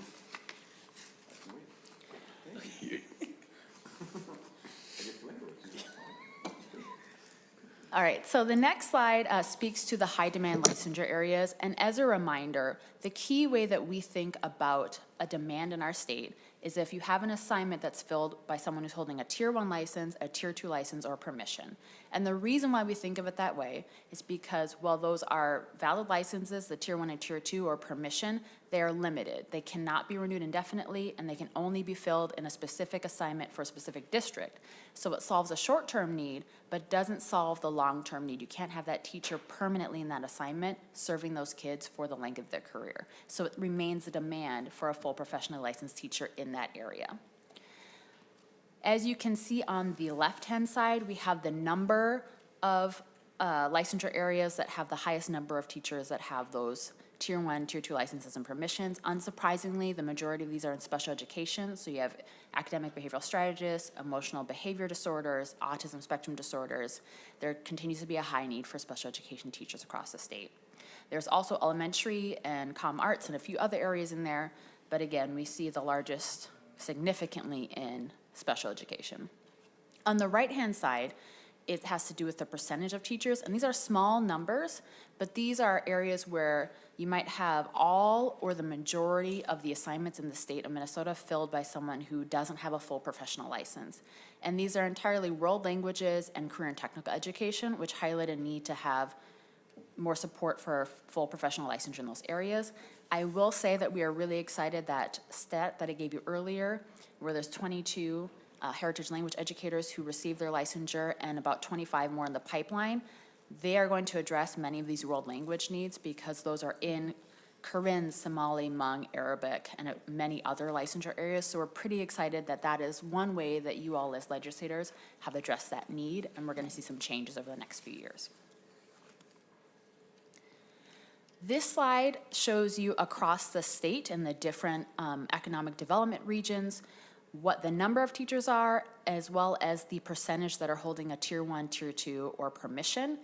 All right, so the next slide speaks to the high demand licensure areas. And as a reminder, the key way that we think about a demand in our state is if you have an assignment that's filled by someone who's holding a Tier 1 license, a Tier 2 license, or a permission. And the reason why we think of it that way is because while those are valid licenses, the Tier 1 and Tier 2 or permission, they are limited. They cannot be renewed indefinitely, and they can only be filled in a specific assignment for a specific district. So it solves a short-term need, but doesn't solve the long-term need. You can't have that teacher permanently in that assignment serving those kids for the length of their career. So it remains a demand for a full professionally licensed teacher in that area. As you can see on the left-hand side, we have the number of licensure areas that have the highest number of teachers that have those Tier 1, Tier 2 licenses and permissions. Unsurprisingly, the majority of these are in special education. So you have academic behavioral strategists, emotional behavior disorders, autism spectrum disorders. There continues to be a high need for special education teachers across the state. There's also elementary and comm arts and a few other areas in there. But again, we see the largest significantly in special education. On the right-hand side, it has to do with the percentage of teachers, and these are small numbers, but these are areas where you might have all or the majority of the assignments in the state of Minnesota filled by someone who doesn't have a full professional license. And these are entirely world languages and career and technical education, which highlight a need to have more support for full professional licensure in those areas. I will say that we are really excited that stat that I gave you earlier, where there's 22 heritage language educators who received their licensure and about 25 more in the pipeline. They are going to address many of these world language needs because those are in Karen, Somali, Hmong, Arabic, and many other licensure areas. So we're pretty excited that that is one way that you all as legislators have addressed that need, and we're going to see some changes over the next few years. This slide shows you across the state and the different economic development regions what the number of teachers are, as well as the percentage that are holding a Tier 1, Tier 2, or permission.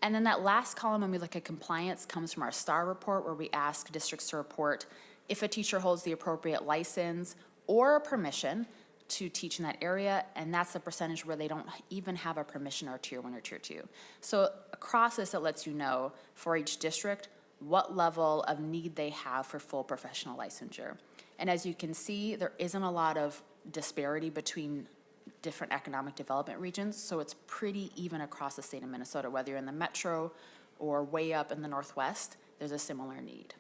And then that last column, when we look at compliance, comes from our STAR report, where we ask districts to report if a teacher holds the appropriate license or a permission to teach in that area, and that's the percentage where they don't even have a permission or Tier 1 or Tier 2. So across this, it lets you know for each district what level of need they have for full professional licensure. And as you can see, there isn't a lot of disparity between different economic development regions, so it's pretty even across the state of Minnesota. Whether you're in the metro or way up in the northwest, there's a similar need.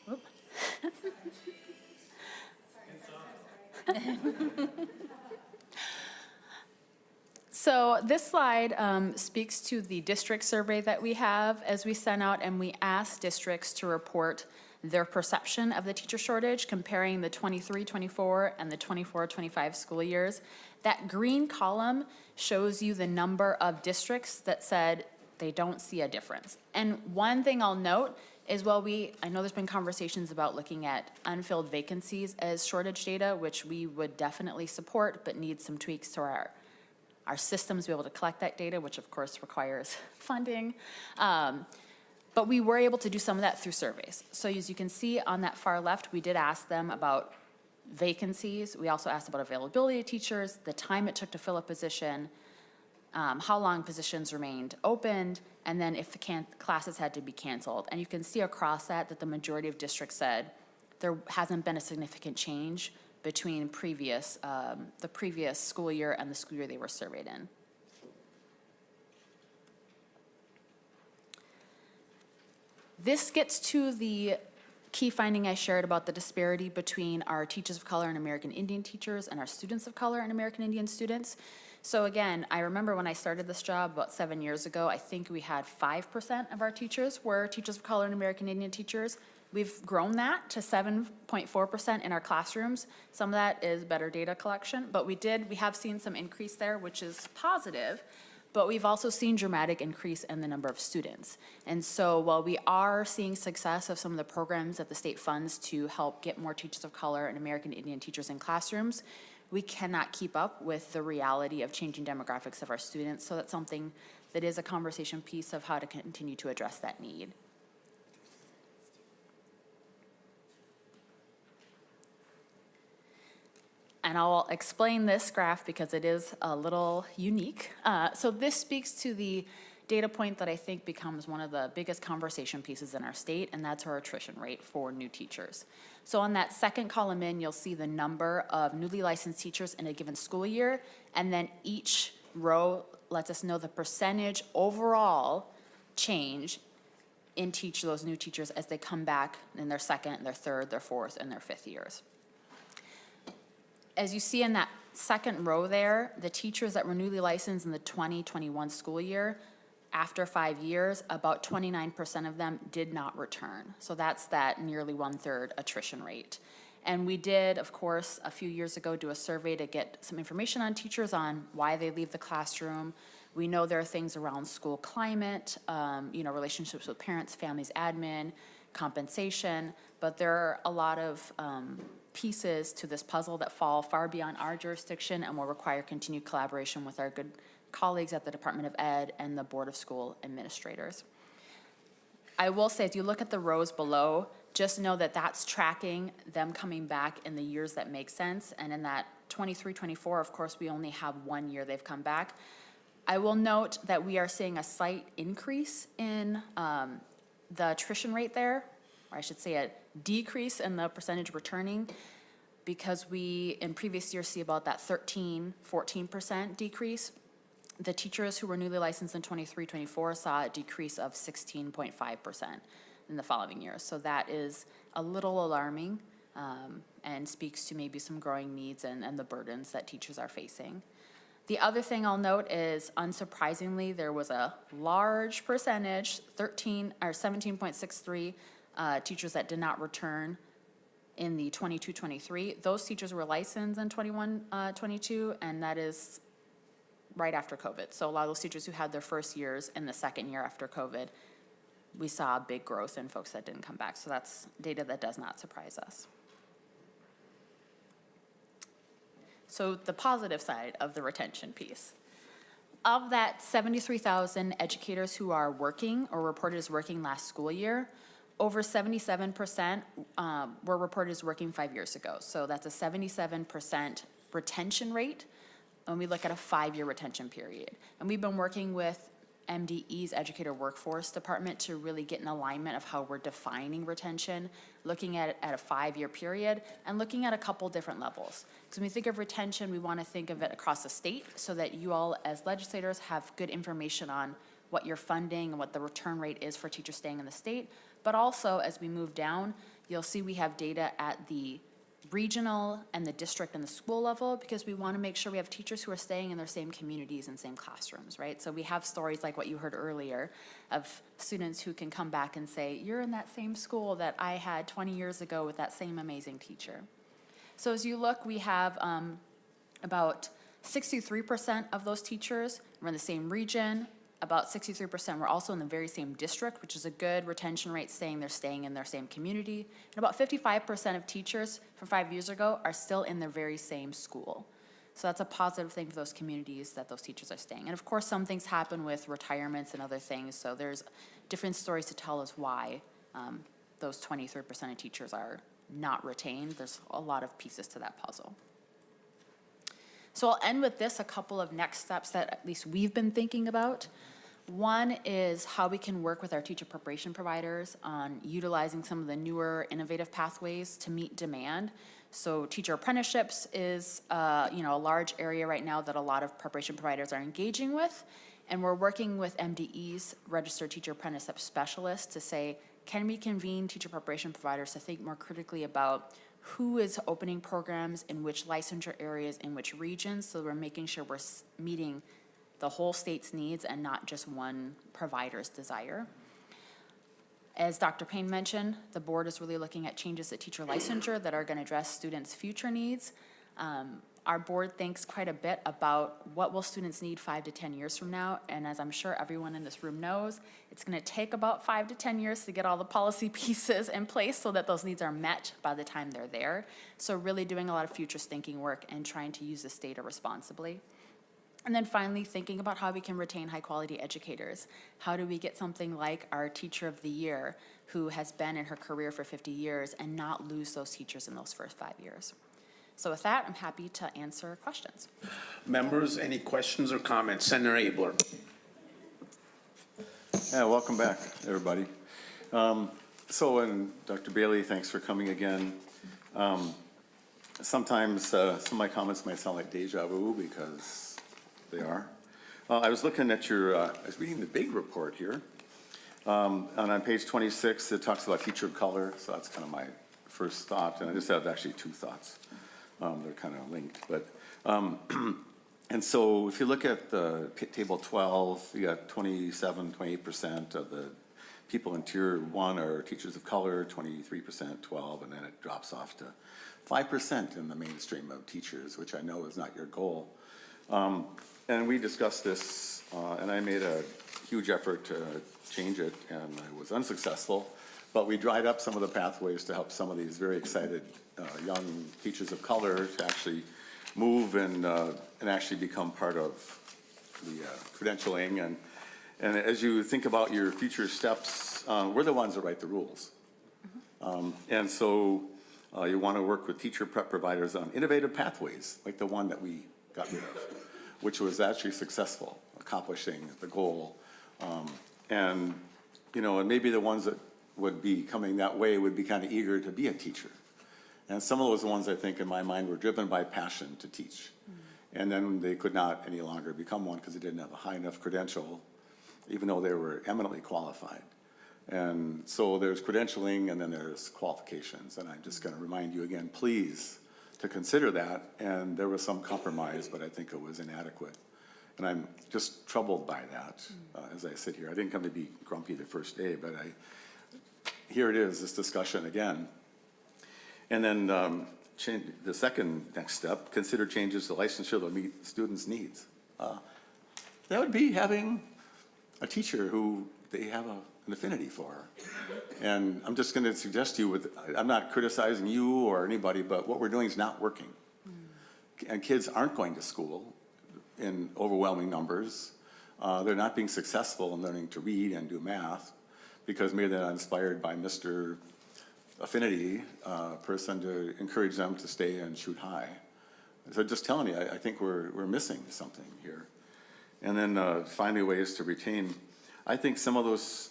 Oop. So this slide speaks to the district survey that we have as we sent out, and we asked districts to report their perception of the teacher shortage, comparing the 23-24 and the 24-25 school years. That green column shows you the number of districts that said they don't see a difference. And one thing I'll note is I know there's been conversations about looking at unfilled vacancies as shortage data, which we would definitely support, but need some tweaks to our systems to be able to collect that data, which of course requires funding. But we were able to do some of that through surveys. So as you can see on that far left, we did ask them about vacancies. We also asked about availability of teachers, the time it took to fill a position, how long positions remained opened, and then if the classes had to be canceled. And you can see across that the majority of districts said there hasn't been a significant change between the previous school year and the school year they were surveyed in. This gets to the key finding I shared about the disparity between our teachers of color and American Indian teachers and our students of color and American Indian students. So again, I remember when I started this job about 7 years ago, I think we had 5% of our teachers were teachers of color and American Indian teachers. We've grown that to 7.4% in our classrooms. Some of that is better data collection, but we have seen some increase there, which is positive. But we've also seen dramatic increase in the number of students. And so while we are seeing success of some of the programs that the state funds to help get more teachers of color and American Indian teachers in classrooms, we cannot keep up with the reality of changing demographics of our students. So that's something that is a conversation piece of how to continue to address that need. And I'll explain this graph because it is a little unique. So this speaks to the data point that I think becomes one of the biggest conversation pieces in our state, and that's our attrition rate for new teachers. So on that second column you'll see the number of newly licensed teachers in a given school year, and then each row lets us know the percentage overall change in those new teachers as they come back in their second, their third, their fourth, and their fifth years. As you see in that second row there, the teachers that were newly licensed in the 2021 school year, after 5 years, about 29% of them did not return. So that's that nearly 1/3 attrition rate. And we did, of course, a few years ago do a survey to get some information on teachers on why they leave the classroom. We know there are things around school climate, relationships with parents, families, admin, compensation, but there are a lot of pieces to this puzzle that fall far beyond our jurisdiction and will require continued collaboration with our good colleagues at the Department of Ed and the Board of School Administrators. I will say, if you look at the rows below, just know that that's tracking them coming back in the years that make sense. And in that 23, 24, of course, we only have 1 year they've come back. I will note that we are seeing a slight increase in the attrition rate there, or I should say a decrease in the percentage returning, because we, in previous years, see about that 13, 14% decrease. The teachers who were newly licensed in 23, 24 saw a decrease of 16.5% in the following year. So that is a little alarming and speaks to maybe some growing needs and the burdens that teachers are facing. The other thing I'll note is, unsurprisingly, there was a large percentage, 17.63 teachers that did not return in the 22-23. Those teachers were licensed in 21-22, and that is right after COVID. So a lot of those teachers who had their first years in the second year after COVID, we saw a big growth in folks that didn't come back. So that's data that does not surprise us. So the positive side of the retention piece. Of that 73,000 educators who are working or reported as working last school year, over 77% were reported as working 5 years ago. So that's a 77% retention rate when we look at a 5-year retention period. And we've been working with MDE's Educator Workforce Department to really get an alignment of how we're defining retention, looking at it at a 5-year period, and looking at a couple different levels. Because when we think of retention, we want to think of it across the state so that you all as legislators have good information on what you're funding and what the return rate is for teachers staying in the state. But also, as we move down, you'll see we have data at the regional and the district and the school level, because we want to make sure we have teachers who are staying in their same communities and same classrooms, right? So we have stories like what you heard earlier of students who can come back and say, you're in that same school that I had 20 years ago with that same amazing teacher. So as you look, we have about 63% of those teachers were in the same region. About 63% were also in the very same district, which is a good retention rate, saying they're staying in their same community. And about 55% of teachers from 5 years ago are still in their very same school. So that's a positive thing for those communities, that those teachers are staying. And of course, some things happen with retirements and other things, so there's different stories to tell us why those 23% of teachers are not retained. There's a lot of pieces to that puzzle. So I'll end with this, a couple of next steps that at least we've been thinking about. One is how we can work with our teacher preparation providers on utilizing some of the newer innovative pathways to meet demand. So teacher apprenticeships is a large area right now that a lot of preparation providers are engaging with. And we're working with MDE's registered teacher apprenticeship specialists to say, can we convene teacher preparation providers to think more critically about who is opening programs in which licensure areas, in which regions, so we're making sure we're meeting the whole state's needs and not just one provider's desire. As Dr. Payne mentioned, the board is really looking at changes to teacher licensure that are going to address students' future needs. Our board thinks quite a bit about what will students need 5 to 10 years from now, and as I'm sure everyone in this room knows, it's going to take about 5 to 10 years to get all the policy pieces in place so that those needs are met by the time they're there. So really doing a lot of futures thinking work and trying to use this data responsibly. And then finally, thinking about how we can retain high-quality educators. How do we get something like our Teacher of the Year, who has been in her career for 50 years, and not lose those teachers in those first 5 years? So with that, I'm happy to answer questions. Members, any questions or comments? Senator Abler. Yeah, welcome back, everybody. And Dr. Bailey, thanks for coming again. Sometimes some of my comments might sound like deja vu, because they are. I was looking at I was reading the big report here. And on page 26, it talks about teacher of color, so that's kind of my first thought, and I just have actually two thoughts. They're kind of linked, but and so if you look at the table 12, you got 28% of the people in tier 1 are teachers of color, 23%, 12, and then it drops off to 5% in the mainstream of teachers, which I know is not your goal. And we discussed this and I made a huge effort to change it, and I was unsuccessful. But we dried up some of the pathways to help some of these very excited young teachers of color to actually move and actually become part of the credentialing. And as you think about your future steps, we're the ones that write the rules. And so you want to work with teacher prep providers on innovative pathways, like the one that we got rid of, which was actually successful, accomplishing the goal. And maybe the ones that would be coming that way would be kind of eager to be a teacher. And some of those ones, I think, in my mind, were driven by passion to teach. And then they could not any longer become one because they didn't have a high enough credential, even though they were eminently qualified. And so there's credentialing and then there's qualifications. And I'm just going to remind you again, please, to consider that. And there was some compromise, but I think it was inadequate. And I'm just troubled by that as I sit here. I didn't come to be grumpy the first day, but here it is, this discussion again. And then the second next step, consider changes to licensure that meet students' needs. That would be having a teacher who they have an affinity for. And I'm just going to suggest to you, I'm not criticizing you or anybody, but what we're doing is not working. And kids aren't going to school in overwhelming numbers. They're not being successful in learning to read and do math because maybe they're not inspired by Mr. Affinity person to encourage them to stay and shoot high. So just telling you, I think we're missing something here. And then finally, ways to retain. I think some of those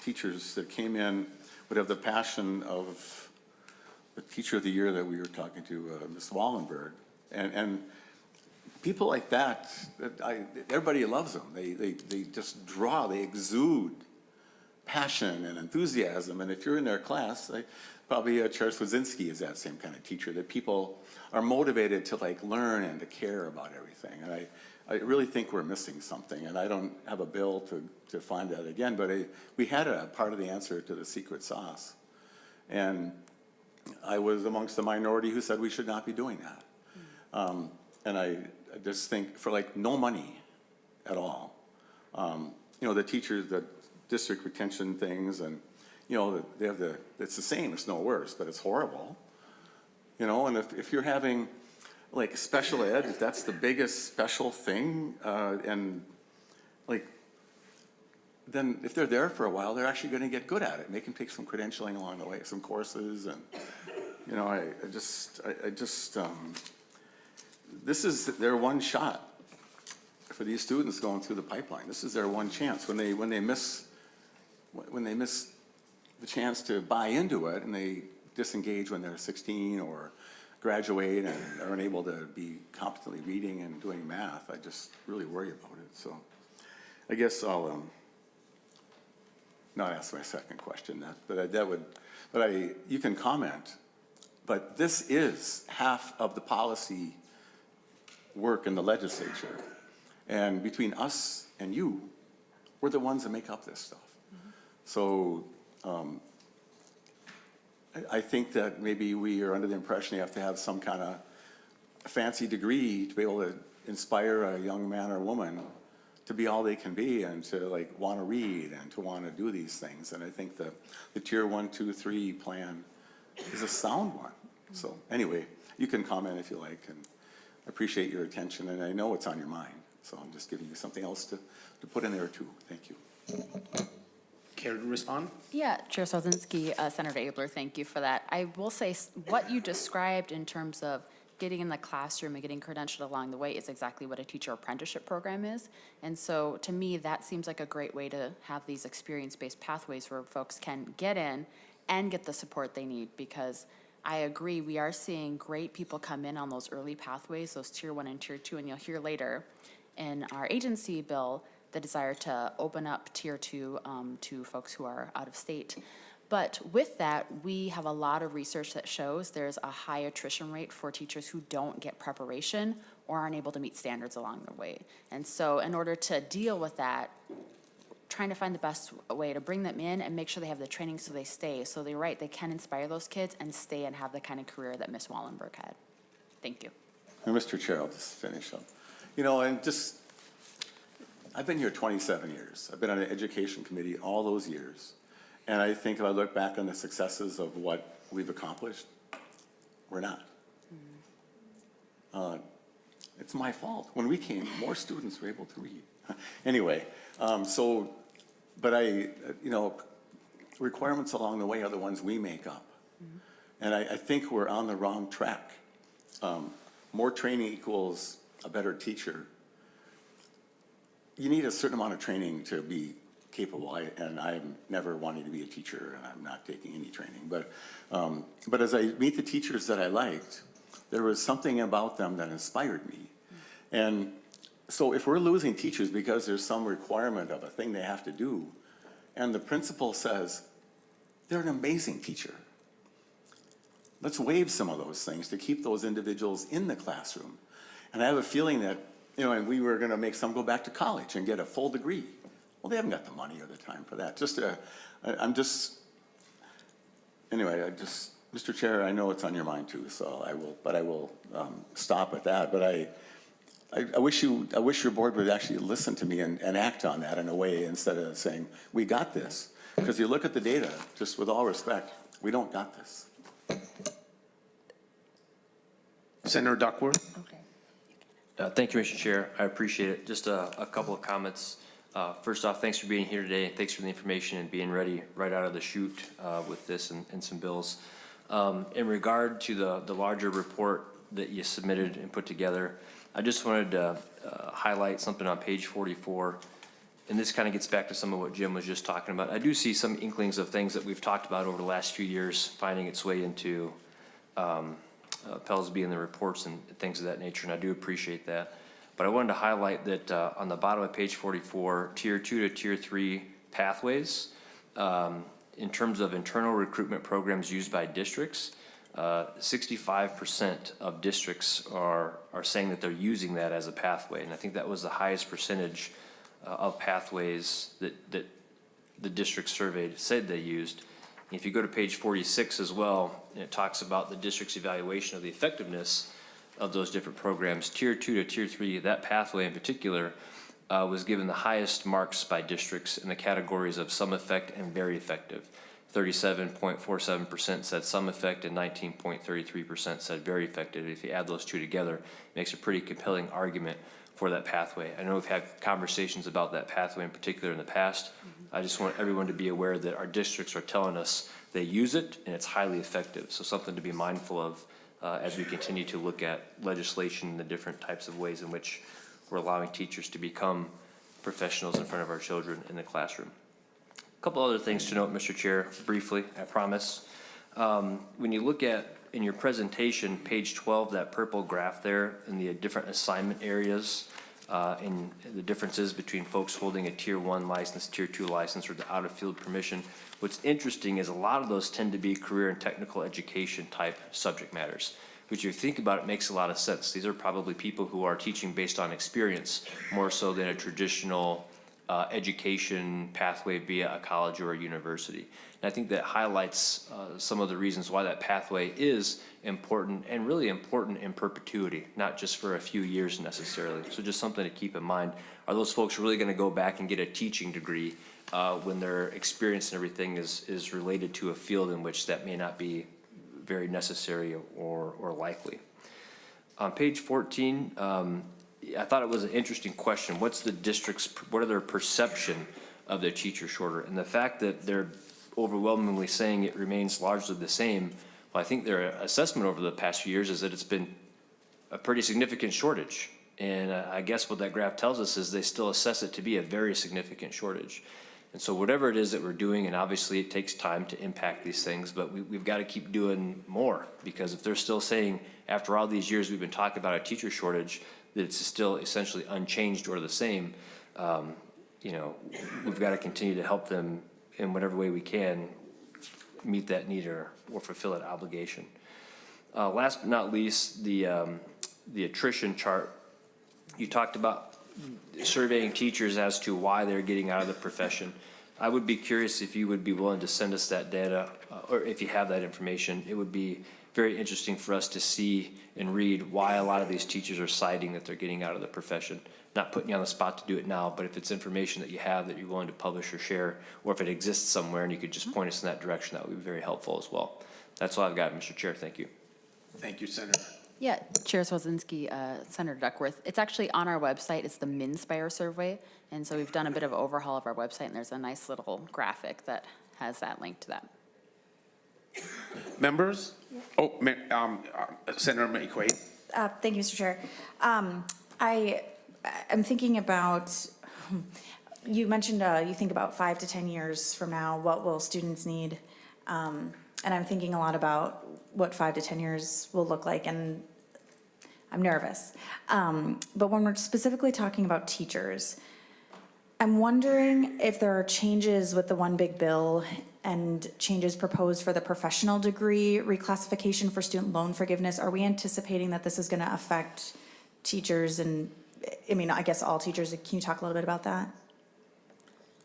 teachers that came in would have the passion of the teacher of the year that we were talking to, Ms. Wallenberg. And people like that, everybody loves them. They just draw, they exude passion and enthusiasm. And if you're in their class, probably Chair Swazinski is that same kind of teacher, that people are motivated to learn and to care about everything. And I really think we're missing something. And I don't have a bill to find that again, but we had a part of the answer to the secret sauce. And I was amongst the minority who said we should not be doing that. And I just think for no money at all, the teachers, the district retention things, and they have it's the same, it's no worse, but it's horrible. And if you're having special ed, if that's the biggest special thing, and then if they're there for a while, they're actually going to get good at it. And they can take some credentialing along the way, some courses, and this is their one shot for these students going through the pipeline. This is their one chance. When they miss the chance to buy into it and they disengage when they're 16 or graduate and are unable to be competently reading and doing math, I just really worry about it. So I guess I'll not ask my second question, you can comment. But this is half of the policy work in the legislature. And between us and you, we're the ones that make up this stuff. So I think that maybe we are under the impression you have to have some kind of fancy degree to be able to inspire a young man or woman to be all they can be and to want to read and to want to do these things. And I think the tier 1, 2, 3 plan is a sound one. So anyway, you can comment if you like, and I appreciate your attention, and I know what's on your mind. So I'm just giving you something else to put in there too. Thank you. Care to respond? Yeah, Chair Swazinski, Senator Abler, thank you for that. I will say what you described in terms of getting in the classroom and getting credentialed along the way is exactly what a teacher apprenticeship program is. And so to me, that seems like a great way to have these experience-based pathways where folks can get in and get the support they need, because I agree, we are seeing great people come in on those early pathways, those tier 1 and tier 2, and you'll hear later in our agency bill the desire to open up tier 2 to folks who are out of state. But with that, we have a lot of research that shows there's a high attrition rate for teachers who don't get preparation or aren't able to meet standards along the way. And so in order to deal with that, trying to find the best way to bring them in and make sure they have the training so they stay. So they're right, they can inspire those kids and stay and have the kind of career that Ms. Wallenberg had. Thank you. And Mr. Chair, I'll just finish up. And just I've been here 27 years. I've been on the education committee all those years. And I think if I look back on the successes of what we've accomplished, we're not. It's my fault. When we came, more students were able to read. Anyway, but requirements along the way are the ones we make up. And I think we're on the wrong track. More training equals a better teacher. You need a certain amount of training to be capable, and I'm never wanting to be a teacher, and I'm not taking any training. But as I meet the teachers that I liked, there was something about them that inspired me. And so if we're losing teachers because there's some requirement of a thing they have to do, and the principal says, they're an amazing teacher, let's waive some of those things to keep those individuals in the classroom. And I have a feeling that, and we were gonna make some go back to college and get a full degree. Well, they haven't got the money or the time for that. Anyway, Mr. Chair, I know it's on your mind too, so I will stop at that. But I wish your board would actually listen to me and act on that in a way instead of saying, we got this. Because you look at the data, just with all respect, we don't got this. Senator Duckworth? Okay. Thank you, Mr. Chair. I appreciate it. Just a couple of comments. First off, thanks for being here today. Thanks for the information and being ready right out of the chute with this and some bills. In regard to the larger report that you submitted and put together, I just wanted to highlight something on page 44. And this kind of gets back to some of what Jim was just talking about. I do see some inklings of things that we've talked about over the last few years finding its way into PELSB and the reports and things of that nature, and I do appreciate that. But I wanted to highlight that on the bottom of page 44, Tier 2 to Tier 3 pathways, in terms of internal recruitment programs used by districts, 65% of districts are saying that they're using that as a pathway, and I think that was the highest percentage of pathways that the district surveyed said they used. If you go to page 46 as well, it talks about the district's evaluation of the effectiveness of those different programs. Tier 2 to Tier 3, that pathway in particular, was given the highest marks by districts in the categories of some effect and very effective. 37.47% said some effect and 19.33% said very effective. If you add those two together, it makes a pretty compelling argument for that pathway. I know we've had conversations about that pathway in particular in the past. I just want everyone to be aware that our districts are telling us they use it and it's highly effective. So something to be mindful of as we continue to look at legislation and the different types of ways in which we're allowing teachers to become professionals in front of our children in the classroom. A couple other things to note, Mr. Chair, briefly, I promise. When you look at in your presentation, page 12, that purple graph there and the different assignment areas and the differences between folks holding a Tier 1 license, Tier 2 license, or the out-of-field permission. What's interesting is a lot of those tend to be career and technical education type subject matters, which if you think about it makes a lot of sense. These are probably people who are teaching based on experience more so than a traditional education pathway via a college or a university. And I think that highlights some of the reasons why that pathway is important and really important in perpetuity, not just for a few years necessarily. So just something to keep in mind. Are those folks really going to go back and get a teaching degree when their experience and everything is related to a field in which that may not be very necessary or likely? On page 14, I thought it was an interesting question. What are their perception of their teacher shorter? And the fact that they're overwhelmingly saying it remains largely the same, well, I think their assessment over the past few years is that it's been a pretty significant shortage. And I guess what that graph tells us is they still assess it to be a very significant shortage. And so whatever it is that we're doing, and obviously it takes time to impact these things, but we've got to keep doing more, because if they're still saying after all these years we've been talking about a teacher shortage, that it's still essentially unchanged or the same, we've got to continue to help them in whatever way we can meet that need or fulfill that obligation. Last but not least, the attrition chart. You talked about surveying teachers as to why they're getting out of the profession. I would be curious if you would be willing to send us that data, or if you have that information. It would be very interesting for us to see and read why a lot of these teachers are citing that they're getting out of the profession. not putting you on the spot to do it now, but if it's information that you have that you're willing to publish or share, or if it exists somewhere and you could just point us in that direction, that would be very helpful as well. That's all I've got, Mr. Chair. Thank you. Thank you, Senator. Yeah, Chair Swazinski, Senator Duckworth. It's actually on our website. It's the MinSpire survey. And so we've done a bit of overhaul of our website, and there's a nice little graphic that has that link to that. Members? Oh, Senator McQuaid. Thank you, Mr. Chair. I'm thinking about, you mentioned you think about 5 to 10 years from now, what will students need? And I'm thinking a lot about what 5 to 10 years will look like, and I'm nervous. But when we're specifically talking about teachers, I'm wondering if there are changes with the One Big Bill and changes proposed for the professional degree reclassification for student loan forgiveness. Are we anticipating that this is going to affect teachers and, I mean, I guess all teachers? Can you talk a little bit about that?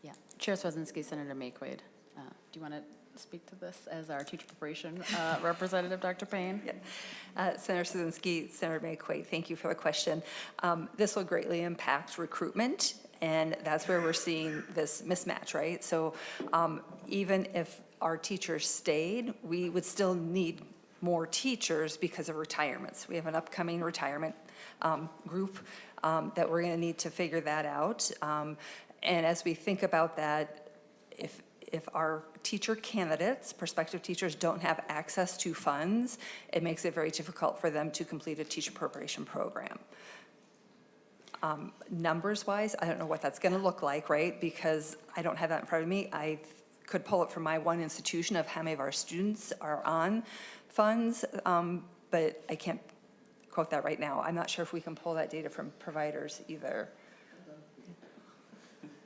Yeah, Chair Swazinski, Senator Mayquade. Do you want to speak to this as our teacher preparation representative, Dr. Payne? Yeah. Senator Swazinski, Senator Mayquade, thank you for the question. This will greatly impact recruitment, and that's where we're seeing this mismatch, right? So even if our teachers stayed, we would still need more teachers because of retirements. We have an upcoming retirement group that we're going to need to figure that out. And as we think about that, if our teacher candidates, prospective teachers, don't have access to funds, it makes it very difficult for them to complete a teacher preparation program. Numbers-wise, I don't know what that's going to look like, right? Because I don't have that in front of me. I could pull it from my one institution of how many of our students are on funds, but I can't quote that right now. I'm not sure if we can pull that data from providers either.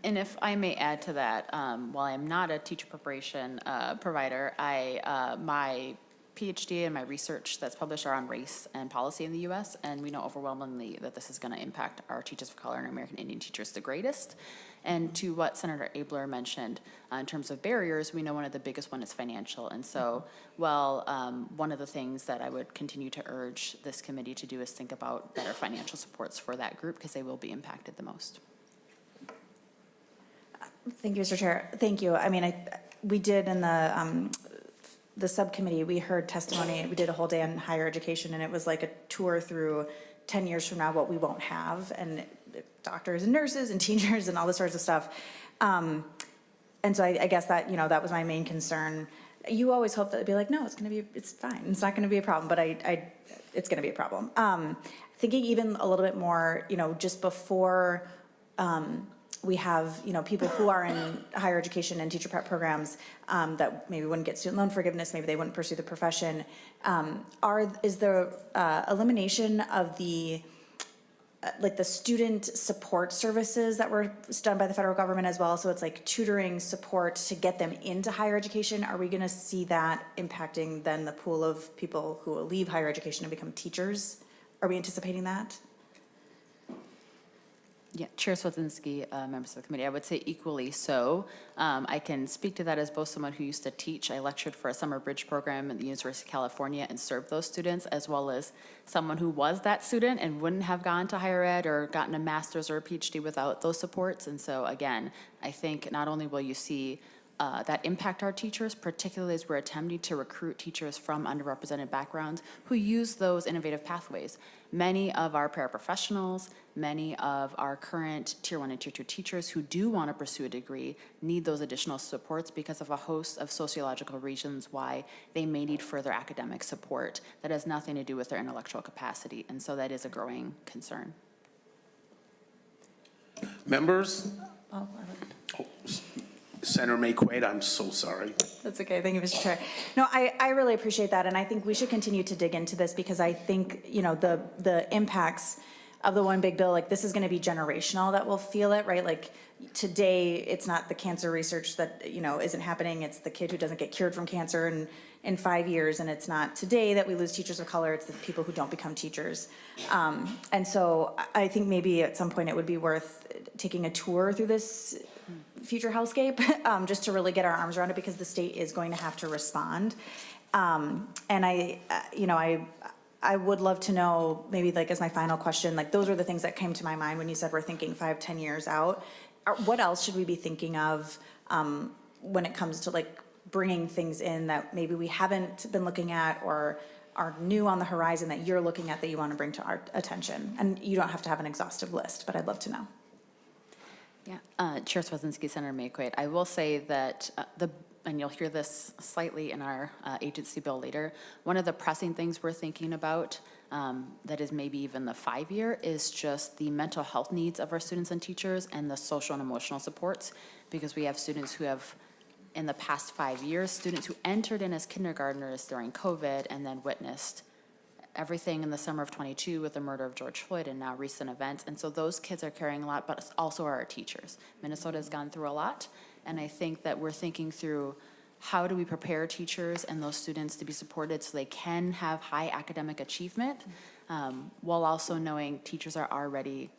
And if I may add to that, while I'm not a teacher preparation provider, my PhD and my research that's published are on race and policy in the U.S., and we know overwhelmingly that this is going to impact our teachers of color and American Indian teachers the greatest. And to what Senator Abler mentioned, in terms of barriers, we know one of the biggest one is financial. And so, one of the things that I would continue to urge this committee to do is think about better financial supports for that group, because they will be impacted the most. Thank you, Mr. Chair. Thank you. I mean, we did in the subcommittee, we heard testimony. We did a whole day on higher education, and it was like a tour through 10 years from now what we won't have, and doctors and nurses and teachers and all this sorts of stuff. And so I guess that, that was my main concern. You always hope that it'd be like, no, it's fine. It's not going to be a problem, but it's going to be a problem. Thinking even a little bit more, just before we have, people who are in higher education and teacher prep programs that maybe wouldn't get student loan forgiveness, maybe they wouldn't pursue the profession. Is the elimination of the student support services that were done by the federal government as well? So it's like tutoring support to get them into higher education. Are we going to see that impacting then the pool of people who will leave higher education and become teachers? Are we anticipating that? Yeah, Chair Swazinski, members of the committee, I would say equally so. I can speak to that as both someone who used to teach. I lectured for a summer bridge program at the University of California and served those students, as well as someone who was that student and wouldn't have gone to higher ed or gotten a master's or a PhD without those supports. And so again, I think not only will you see that impact our teachers, particularly as we're attempting to recruit teachers from underrepresented backgrounds who use those innovative pathways. Many of our paraprofessionals, many of our current Tier 1 and Tier 2 teachers who do want to pursue a degree need those additional supports because of a host of sociological reasons why they may need further academic support that has nothing to do with their intellectual capacity. And so that is a growing concern. Members? Senator McQuaid, I'm so sorry. That's okay. Thank you, Mr. Chair. No, I really appreciate that, and I think we should continue to dig into this because I think, the impacts of the One Big Bill, this is going to be generational that will feel it, right? Like today, it's not the cancer research that, isn't happening. It's the kid who doesn't get cured from cancer in 5 years, and it's not today that we lose teachers of color. It's the people who don't become teachers. And so I think maybe at some point it would be worth taking a tour through this future hellscape, just to really get our arms around it, because the state is going to have to respond. And I I would love to know, maybe like as my final question, like those are the things that came to my mind when you said we're thinking 5-10 years out. What else should we be thinking of when it comes to like bringing things in that maybe we haven't been looking at or are new on the horizon that you're looking at that you want to bring to our attention? And you don't have to have an exhaustive list, but I'd love to know. Yeah, Chair Swazinski, Senator Mayquade. I will say that and you'll hear this slightly in our agency bill later, one of the pressing things we're thinking about that is maybe even the 5-year is just the mental health needs of our students and teachers and the social and emotional supports, because we have students who have, in the past 5 years, students who entered in as kindergartners during COVID and then witnessed everything in the summer of 22 with the murder of George Floyd and now recent events. And so those kids are carrying a lot, but also are our teachers. Minnesota has gone through a lot. And I think that we're thinking through how do we prepare teachers and those students to be supported so they can have high academic achievement, while also knowing teachers are already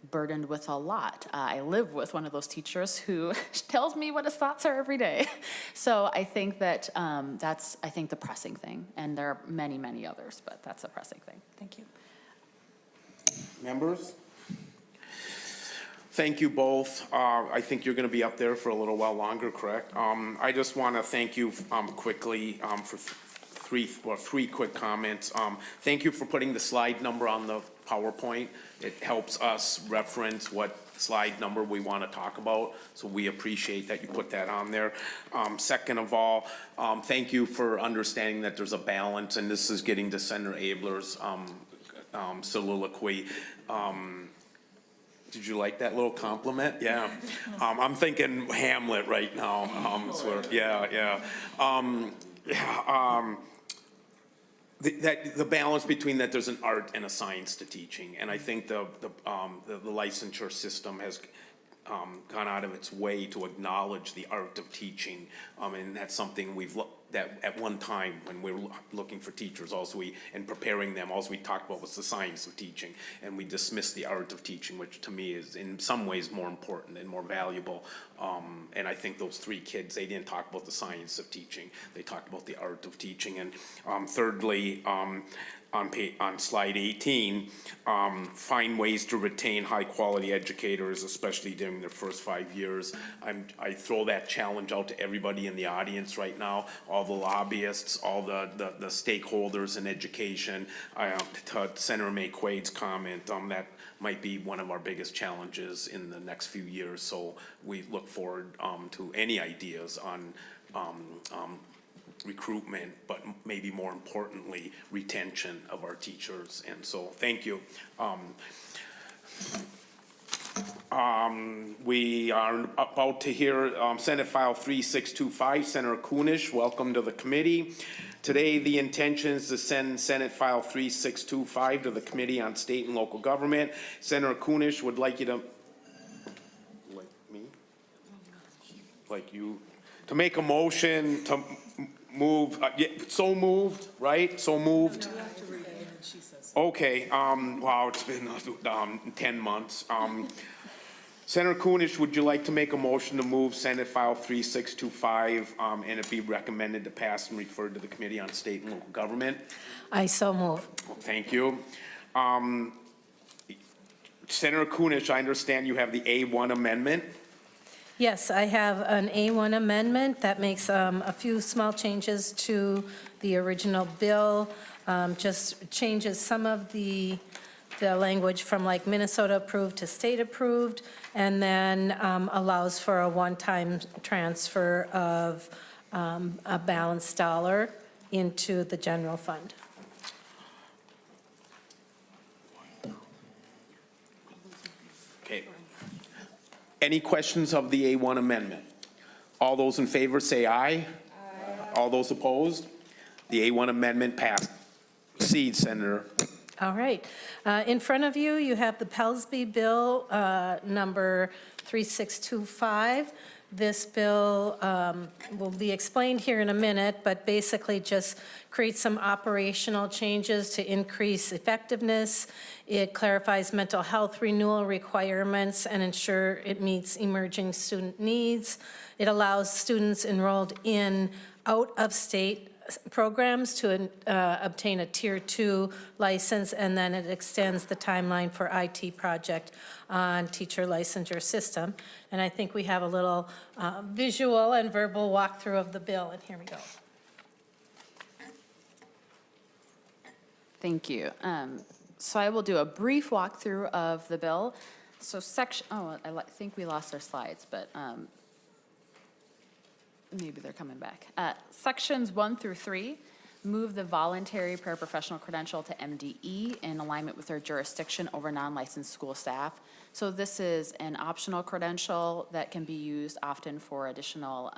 burdened with a lot. I live with one of those teachers who tells me what his thoughts are every day. So I think that that's, I think, the pressing thing. And there are many, many others, but that's a pressing thing. Thank you. Members? Thank you both. I think you're going to be up there for a little while longer, correct? I just want to thank you quickly for three quick comments. Thank you for putting the slide number on the PowerPoint. It helps us reference what slide number we want to talk about, so we appreciate that you put that on there. Second of all, thank you for understanding that there's a balance, and this is getting to Senator Abler's soliloquy. Did you like that little compliment? Yeah. I'm thinking Hamlet right now. The balance between that there's an art and a science to teaching, and I think the licensure system has gone out of its way to acknowledge the art of teaching, and that's something that at one time when we were looking for teachers, and preparing them, all we talked about was the science of teaching, and we dismissed the art of teaching, which to me is in some ways more important and more valuable. And I think those three kids, they didn't talk about the science of teaching, they talked about the art of teaching. And thirdly, on slide 18, find ways to retain high-quality educators, especially during their first 5 years. I throw that challenge out to everybody in the audience right now, all the lobbyists, all the stakeholders in education. To Senator Mayquade's comment, that might be one of our biggest challenges in the next few years. So we look forward to any ideas on recruitment, but maybe more importantly, retention of our teachers. And so, thank you. We are about to hear Senate File 3625. Senator Kunesh, welcome to the committee. Today, the intention is to send Senate File 3625 to the Committee on State and Local Government. Senator Kunesh would like you to, to make a motion to move, so moved, right? So moved. Okay, wow, it's been 10 months. Senator Kunesh, would you like to make a motion to move Senate File 3625 and it be recommended to pass and referred to the Committee on State and Local Government? I so move. Well, thank you. Senator Kunesh, I understand you have the A1 amendment. Yes, I have an A1 amendment that makes a few small changes to the original bill, just changes some of the language from like Minnesota approved to state approved, and then allows for a one-time transfer of a balanced dollar into the general fund. Okay. Any questions of the A1 amendment? All those in favor say aye. Aye. All those opposed? The A1 amendment passed. Proceed, Senator. All right. In front of you, you have the PELSB bill number 3625. This bill will be explained here in a minute, but basically just creates some operational changes to increase effectiveness. It clarifies mental health renewal requirements and ensure it meets emerging student needs. It allows students enrolled in out-of-state programs to obtain a Tier 2 license, and then it extends the timeline for IT project on teacher licensure system. And I think we have a little visual and verbal walkthrough of the bill, and here we go. Thank you. So I will do a brief walkthrough of the bill. So think we lost our slides, but maybe they're coming back. Sections 1 through 3 move the voluntary paraprofessional credential to MDE in alignment with their jurisdiction over non-licensed school staff. So this is an optional credential that can be used often for additional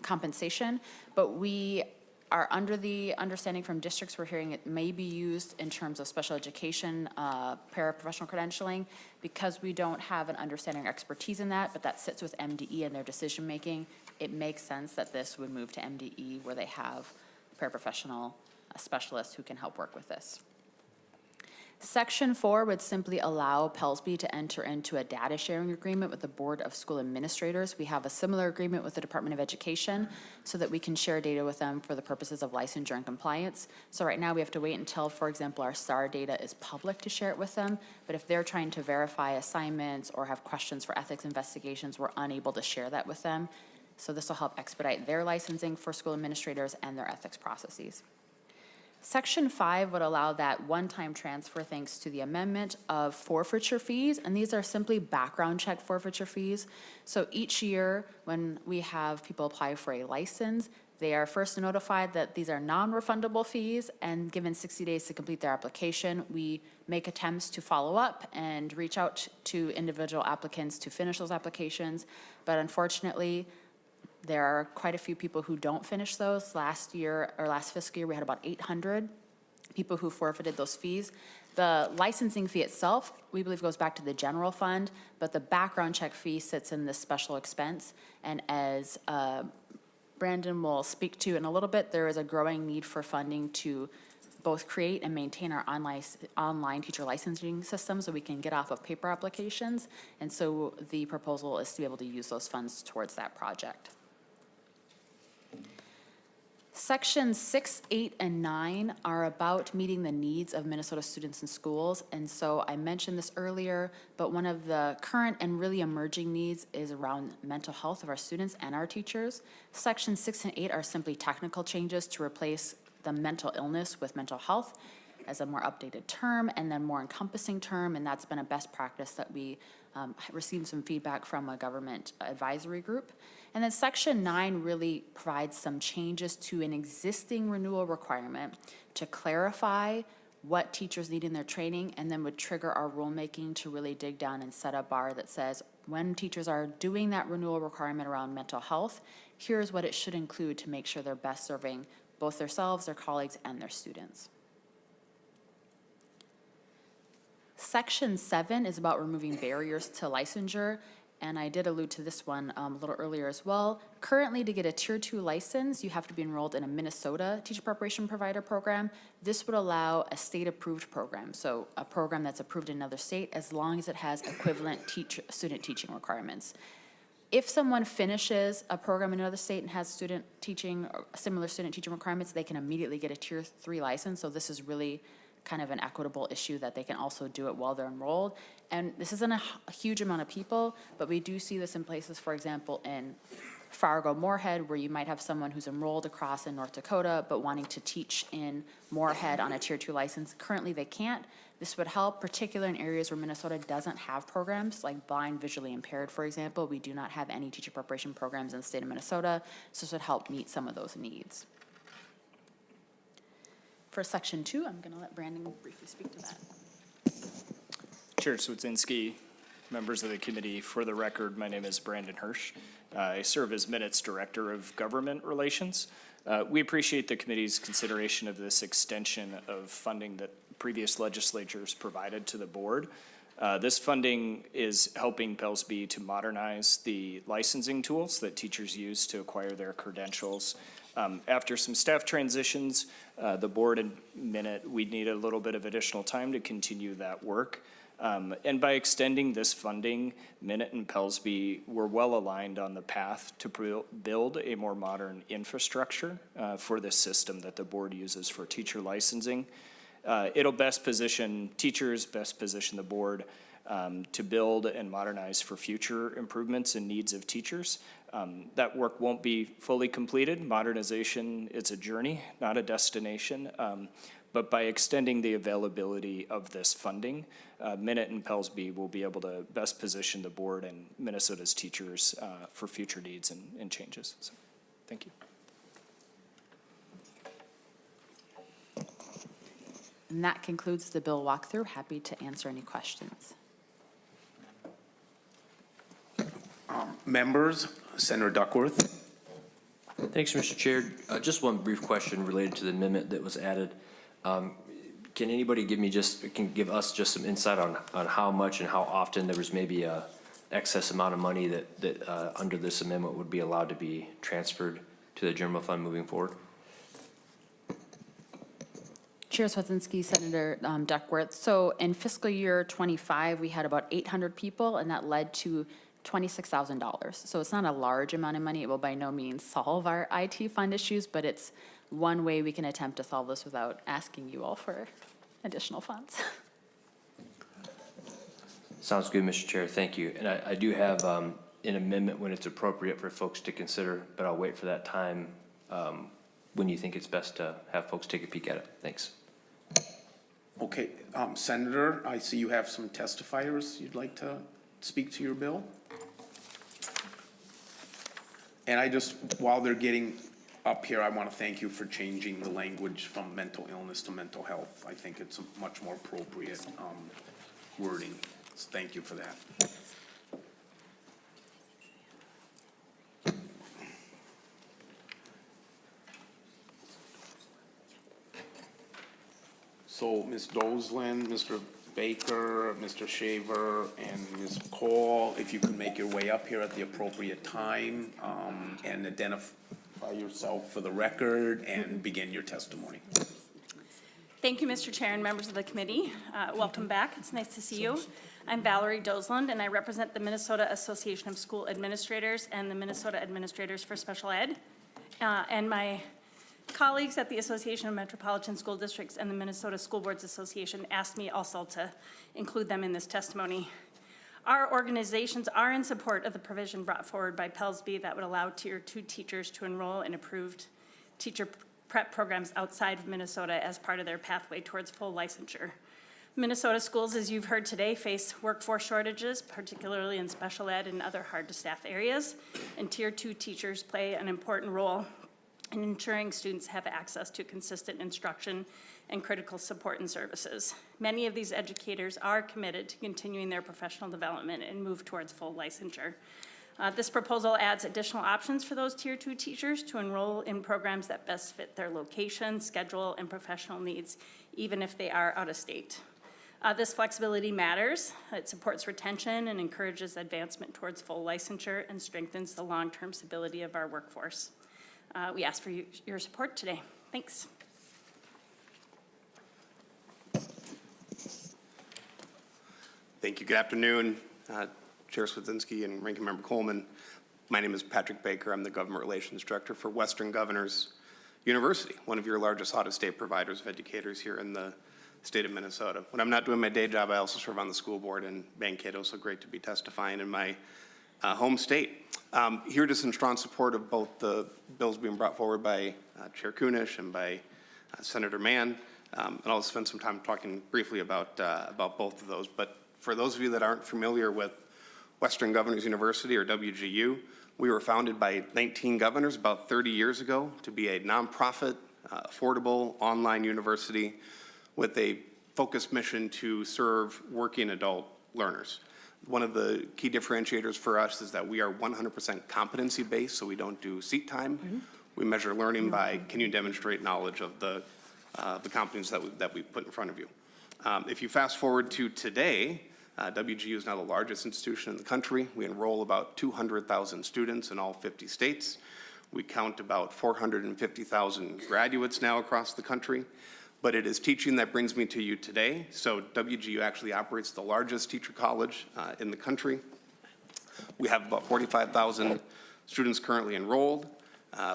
compensation, but we are under the understanding from districts we're hearing it may be used in terms of special education paraprofessional credentialing. Because we don't have an understanding or expertise in that, but that sits with MDE in their decision making, it makes sense that this would move to MDE where they have paraprofessional specialists who can help work with this. Section 4 would simply allow PELSB to enter into a data sharing agreement with the Board of School Administrators. We have a similar agreement with the Department of Education so that we can share data with them for the purposes of licensure and compliance. So right now we have to wait until, for example, our STAR data is public to share it with them. But if they're trying to verify assignments or have questions for ethics investigations, we're unable to share that with them. So this will help expedite their licensing for school administrators and their ethics processes. Section 5 would allow that one-time transfer thanks to the amendment of forfeiture fees, and these are simply background check forfeiture fees. So each year when we have people apply for a license, they are first notified that these are non-refundable fees, and given 60 days to complete their application, we make attempts to follow up and reach out to individual applicants to finish those applications. But unfortunately, there are quite a few people who don't finish those. Last year, or last fiscal year, we had about 800 people who forfeited those fees. The licensing fee itself, we believe, goes back to the general fund, but the background check fee sits in this special expense. And as Brandon will speak to in a little bit, there is a growing need for funding to both create and maintain our online teacher licensing system so we can get off of paper applications. And so the proposal is to be able to use those funds towards that project. Sections 6, 8, and 9 are about meeting the needs of Minnesota students in schools. And so I mentioned this earlier, but one of the current and really emerging needs is around mental health of our students and our teachers. Sections 6 and 8 are simply technical changes to replace the mental illness with mental health as a more updated term and then more encompassing term, and that's been a best practice that we received some feedback from a government advisory group. And then Section 9 really provides some changes to an existing renewal requirement to clarify what teachers need in their training, and then would trigger our rulemaking to really dig down and set a bar that says when teachers are doing that renewal requirement around mental health, here's what it should include to make sure they're best serving both themselves, their colleagues, and their students. Section 7 is about removing barriers to licensure, and I did allude to this one a little earlier as well. Currently, to get a Tier 2 license, you have to be enrolled in a Minnesota teacher preparation provider program. This would allow a state-approved program, so a program that's approved in another state as long as it has equivalent student teaching requirements. If someone finishes a program in another state and has student teaching, or similar student teaching requirements, they can immediately get a Tier 3 license, so this is really kind of an equitable issue that they can also do it while they're enrolled. And this isn't a huge amount of people, but we do see this in places, for example, in Fargo, Moorhead, where you might have someone who's enrolled across in North Dakota, but wanting to teach in Moorhead on a Tier 2 license. Currently, they can't. This would help, particularly in areas where Minnesota doesn't have programs, like blind, visually impaired, for example. We do not have any teacher preparation programs in the state of Minnesota, so this would help meet some of those needs. For Section 2, I'm going to let Brandon briefly speak to that. Chair Swedzinski, members of the committee, for the record, my name is Brandon Hirsch. I serve as Minutes Director of Government Relations. We appreciate the committee's consideration of this extension of funding that previous legislatures provided to the board. This funding is helping PELSB to modernize the licensing tools that teachers use to acquire their credentials. After some staff transitions, the board admitted we need a little bit of additional time to continue that work. And by extending this funding, Minute and PELSB were well aligned on the path to build a more modern infrastructure for this system that the board uses for teacher licensing. It'll best position teachers, best position the board to build and modernize for future improvements and needs of teachers. That work won't be fully completed. Modernization, it's a journey, not a destination. But by extending the availability of this funding, Minute and PELSB will be able to best position the board and Minnesota's teachers for future needs and changes. So, thank you. And that concludes the bill walkthrough. Happy to answer any questions. Members, Senator Duckworth. Thanks, Mr. Chair. Just one brief question related to the amendment that was added. Can anybody give us just some insight on how much and how often there was maybe a excess amount of money that under this amendment would be allowed to be transferred to the general fund moving forward? Chair Swedzinski, Senator Duckworth. So in fiscal year 25, we had about 800 people, and that led to $26,000. So it's not a large amount of money. It will by no means solve our IT fund issues, but it's one way we can attempt to solve this without asking you all for additional funds. Sounds good, Mr. Chair. Thank you. And I do have an amendment when it's appropriate for folks to consider, but I'll wait for that time when you think it's best to have folks take a peek at it. Thanks. Okay, Senator, I see you have some testifiers you'd like to speak to your bill. And while they're getting up here, I want to thank you for changing the language from mental illness to mental health. I think it's a much more appropriate wording. So thank you for that. So Ms. Doslin, Mr. Baker, Mr. Shaver, and Ms. Cole, if you can make your way up here at the appropriate time and identify yourself for the record and begin your testimony. Thank you, Mr. Chair and members of the committee. Welcome back. It's nice to see you. I'm Valerie Dosland, and I represent the Minnesota Association of School Administrators and the Minnesota Administrators for Special Ed. And my colleagues at the Association of Metropolitan School Districts and the Minnesota School Boards Association asked me also to include them in this testimony. Our organizations are in support of the provision brought forward by PELSB that would allow Tier 2 teachers to enroll in approved teacher prep programs outside of Minnesota as part of their pathway towards full licensure. Minnesota schools, as you've heard today, face workforce shortages, particularly in special ed and other hard-to-staff areas, and Tier 2 teachers play an important role in ensuring students have access to consistent instruction and critical support and services. Many of these educators are committed to continuing their professional development and move towards full licensure. This proposal adds additional options for those Tier 2 teachers to enroll in programs that best fit their location, schedule, and professional needs, even if they are out of state. This flexibility matters. It supports retention and encourages advancement towards full licensure and strengthens the long-term stability of our workforce. We ask for your support today. Thanks. Thank you. Good afternoon, Chair Swedzinski and Ranking Member Coleman. My name is Patrick Baker. I'm the Government Relations Director for Western Governors University, one of your largest out-of-state providers of educators here in the state of Minnesota. When I'm not doing my day job, I also serve on the school board in Mankato, so great to be testifying in my home state. Here just in strong support of both the bills being brought forward by Chair Kunesh and by Senator Mann. And I'll spend some time talking briefly about both of those. But for those of you that aren't familiar with Western Governors University, or WGU, we were founded by 19 governors about 30 years ago to be a nonprofit, affordable online university with a focused mission to serve working adult learners. One of the key differentiators for us is that we are 100% competency-based, so we don't do seat time. We measure learning by, can you demonstrate knowledge of the competence that we put in front of you. If you fast forward to today, WGU is now the largest institution in the country. We enroll about 200,000 students in all 50 states. We count about 450,000 graduates now across the country. but it is teaching that brings me to you today. So WGU actually operates the largest teacher college in the country. We have about 45,000 students currently enrolled.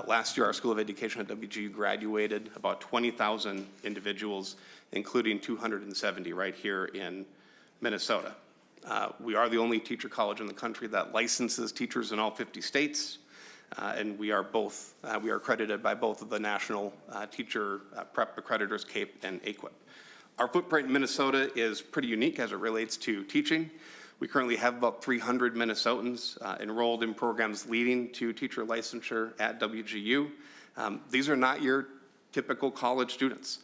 Last year, our School of Education at WGU graduated about 20,000 individuals, including 270 right here in Minnesota. We are the only teacher college in the country that licenses teachers in all 50 states. And we are accredited by both of the national teacher prep accreditors, CAPE and AQUIP. Our footprint in Minnesota is pretty unique as it relates to teaching. We currently have about 300 Minnesotans enrolled in programs leading to teacher licensure at WGU. These are not your typical college students.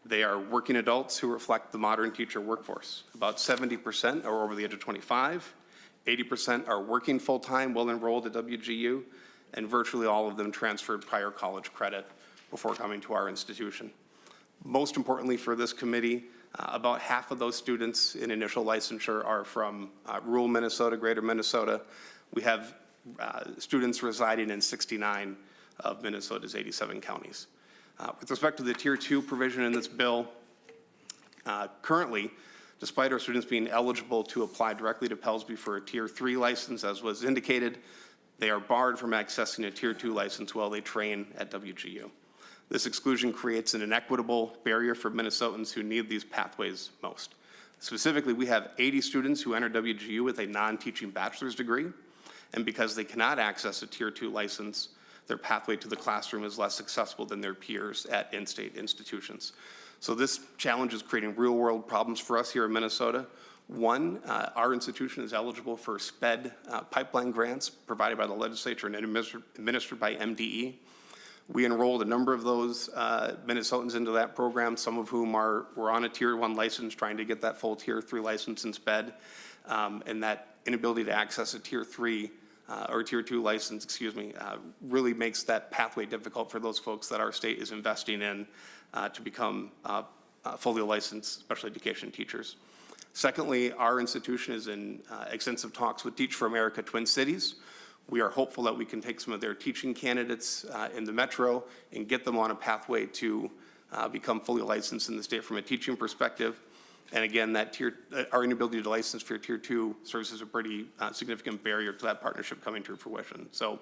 They are working adults who reflect the modern teacher workforce. About 70% are over the age of 25, 80% are working full-time, well enrolled at WGU, and virtually all of them transferred prior college credit before coming to our institution. Most importantly for this committee, about half of those students in initial licensure are from rural Minnesota, greater Minnesota. We have students residing in 69 of Minnesota's 87 counties. With respect to the Tier 2 provision in this bill, currently, despite our students being eligible to apply directly to PELSB for a Tier 3 license, as was indicated, they are barred from accessing a Tier 2 license while they train at WGU. This exclusion creates an inequitable barrier for Minnesotans who need these pathways most. Specifically, we have 80 students who enter WGU with a non-teaching bachelor's degree, and because they cannot access a Tier 2 license, their pathway to the classroom is less accessible than their peers at in-state institutions. So this challenge is creating real-world problems for us here in Minnesota. One, our institution is eligible for SPED pipeline grants provided by the legislature and administered by MDE. We enrolled a number of those Minnesotans into that program, some of whom were on a Tier 1 license trying to get that full Tier 3 license in SPED, and that inability to access a Tier 3 or Tier 2 license, really makes that pathway difficult for those folks that our state is investing in to become fully licensed special education teachers. Secondly, our institution is in extensive talks with Teach for America Twin Cities. We are hopeful that we can take some of their teaching candidates in the metro and get them on a pathway to become fully licensed in the state from a teaching perspective. And again, our inability to license for Tier 2 services is a pretty significant barrier to that partnership coming to fruition. So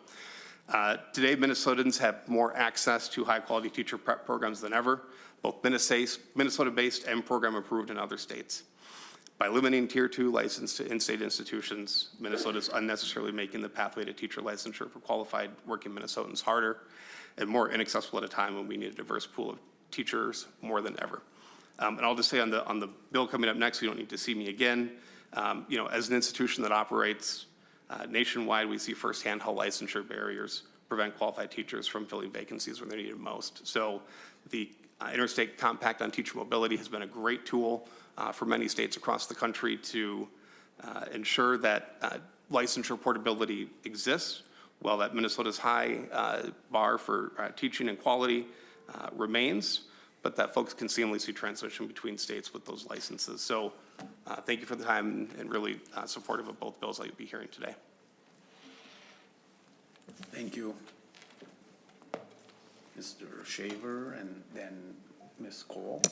today, Minnesotans have more access to high-quality teacher prep programs than ever, both Minnesota-based and program approved in other states. By limiting Tier 2 license to in-state institutions, Minnesota is unnecessarily making the pathway to teacher licensure for qualified working Minnesotans harder and more inaccessible at a time when we need a diverse pool of teachers more than ever. And I'll just say on the bill coming up next, you don't need to see me again. As an institution that operates nationwide, we see firsthand how licensure barriers prevent qualified teachers from filling vacancies when they're needed most. So the Interstate Compact on Teacher Mobility has been a great tool for many states across the country to ensure that licensure portability exists, while that Minnesota's high bar for teaching and quality remains, but that folks can seamlessly transition between states with those licenses. So thank you for the time and really supportive of both bills that you'll be hearing today. Thank you, Mr. Shaver, and then Ms. Cole.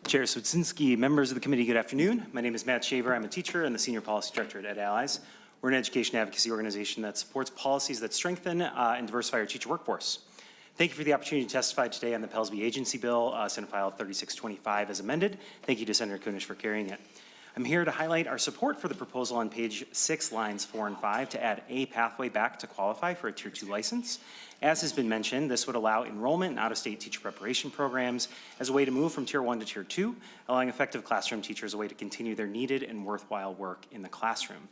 Chair Swedzinski, members of the committee, good afternoon. My name is Matt Shaver. I'm a teacher and the Senior Policy Director at Allies. We're an education advocacy organization that supports policies that strengthen and diversify our teacher workforce. Thank you for the opportunity to testify today on the PELSB agency bill, Senate File 3625 as amended. Thank you to Senator Kunesh for carrying it. I'm here to highlight our support for the proposal on page 6, lines 4 and 5 to add a pathway back to qualify for a Tier 2 license. As has been mentioned, this would allow enrollment in out-of-state teacher preparation programs as a way to move from Tier 1 to Tier 2, allowing effective classroom teachers a way to continue their needed and worthwhile work in the classroom.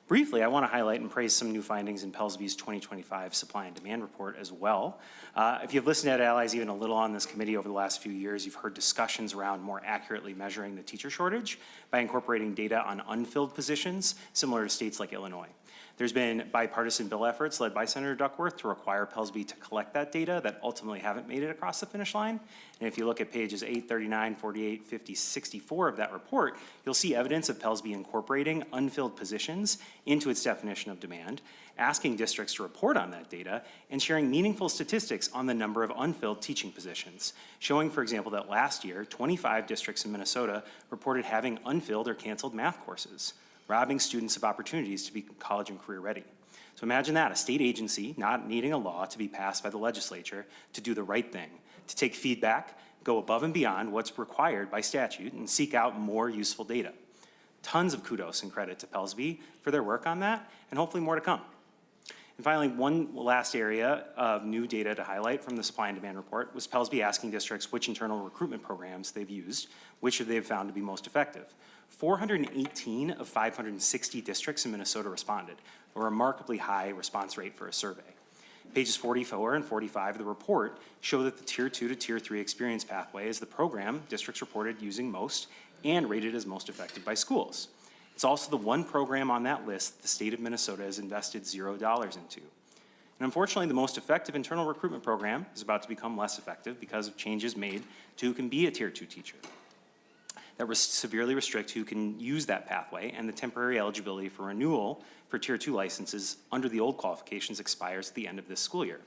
Briefly, I want to highlight and praise some new findings in PELSB's 2025 Supply and Demand Report as well. If you've listened at Allies even a little on this committee over the last few years, you've heard discussions around more accurately measuring the teacher shortage by incorporating data on unfilled positions, similar to states like Illinois. There's been bipartisan bill efforts led by Senator Duckworth to require PELSB to collect that data that ultimately haven't made it across the finish line. And if you look at pages 8, 39, 48, 50, 64 of that report, you'll see evidence of PELSB incorporating unfilled positions into its definition of demand, asking districts to report on that data, and sharing meaningful statistics on the number of unfilled teaching positions, showing, for example, that last year, 25 districts in Minnesota reported having unfilled or canceled math courses, robbing students of opportunities to be college and career ready. So imagine that, a state agency not needing a law to be passed by the legislature to do the right thing, to take feedback, go above and beyond what's required by statute, and seek out more useful data. Tons of kudos and credit to PELSB for their work on that, and hopefully more to come. And finally, one last area of new data to highlight from the supply and demand report was PELSB asking districts which internal recruitment programs they've used, which they've found to be most effective. 418 of 560 districts in Minnesota responded, a remarkably high response rate for a survey. Pages 44 and 45 of the report show that the Tier 2 to Tier 3 experience pathway is the program districts reported using most and rated as most effective by schools. It's also the one program on that list the state of Minnesota has invested $0 into. And unfortunately, the most effective internal recruitment program is about to become less effective because of changes made to who can be a Tier 2 teacher that severely restrict who can use that pathway, and the temporary eligibility for renewal for Tier 2 licenses under the old qualifications expires at the end of this school year.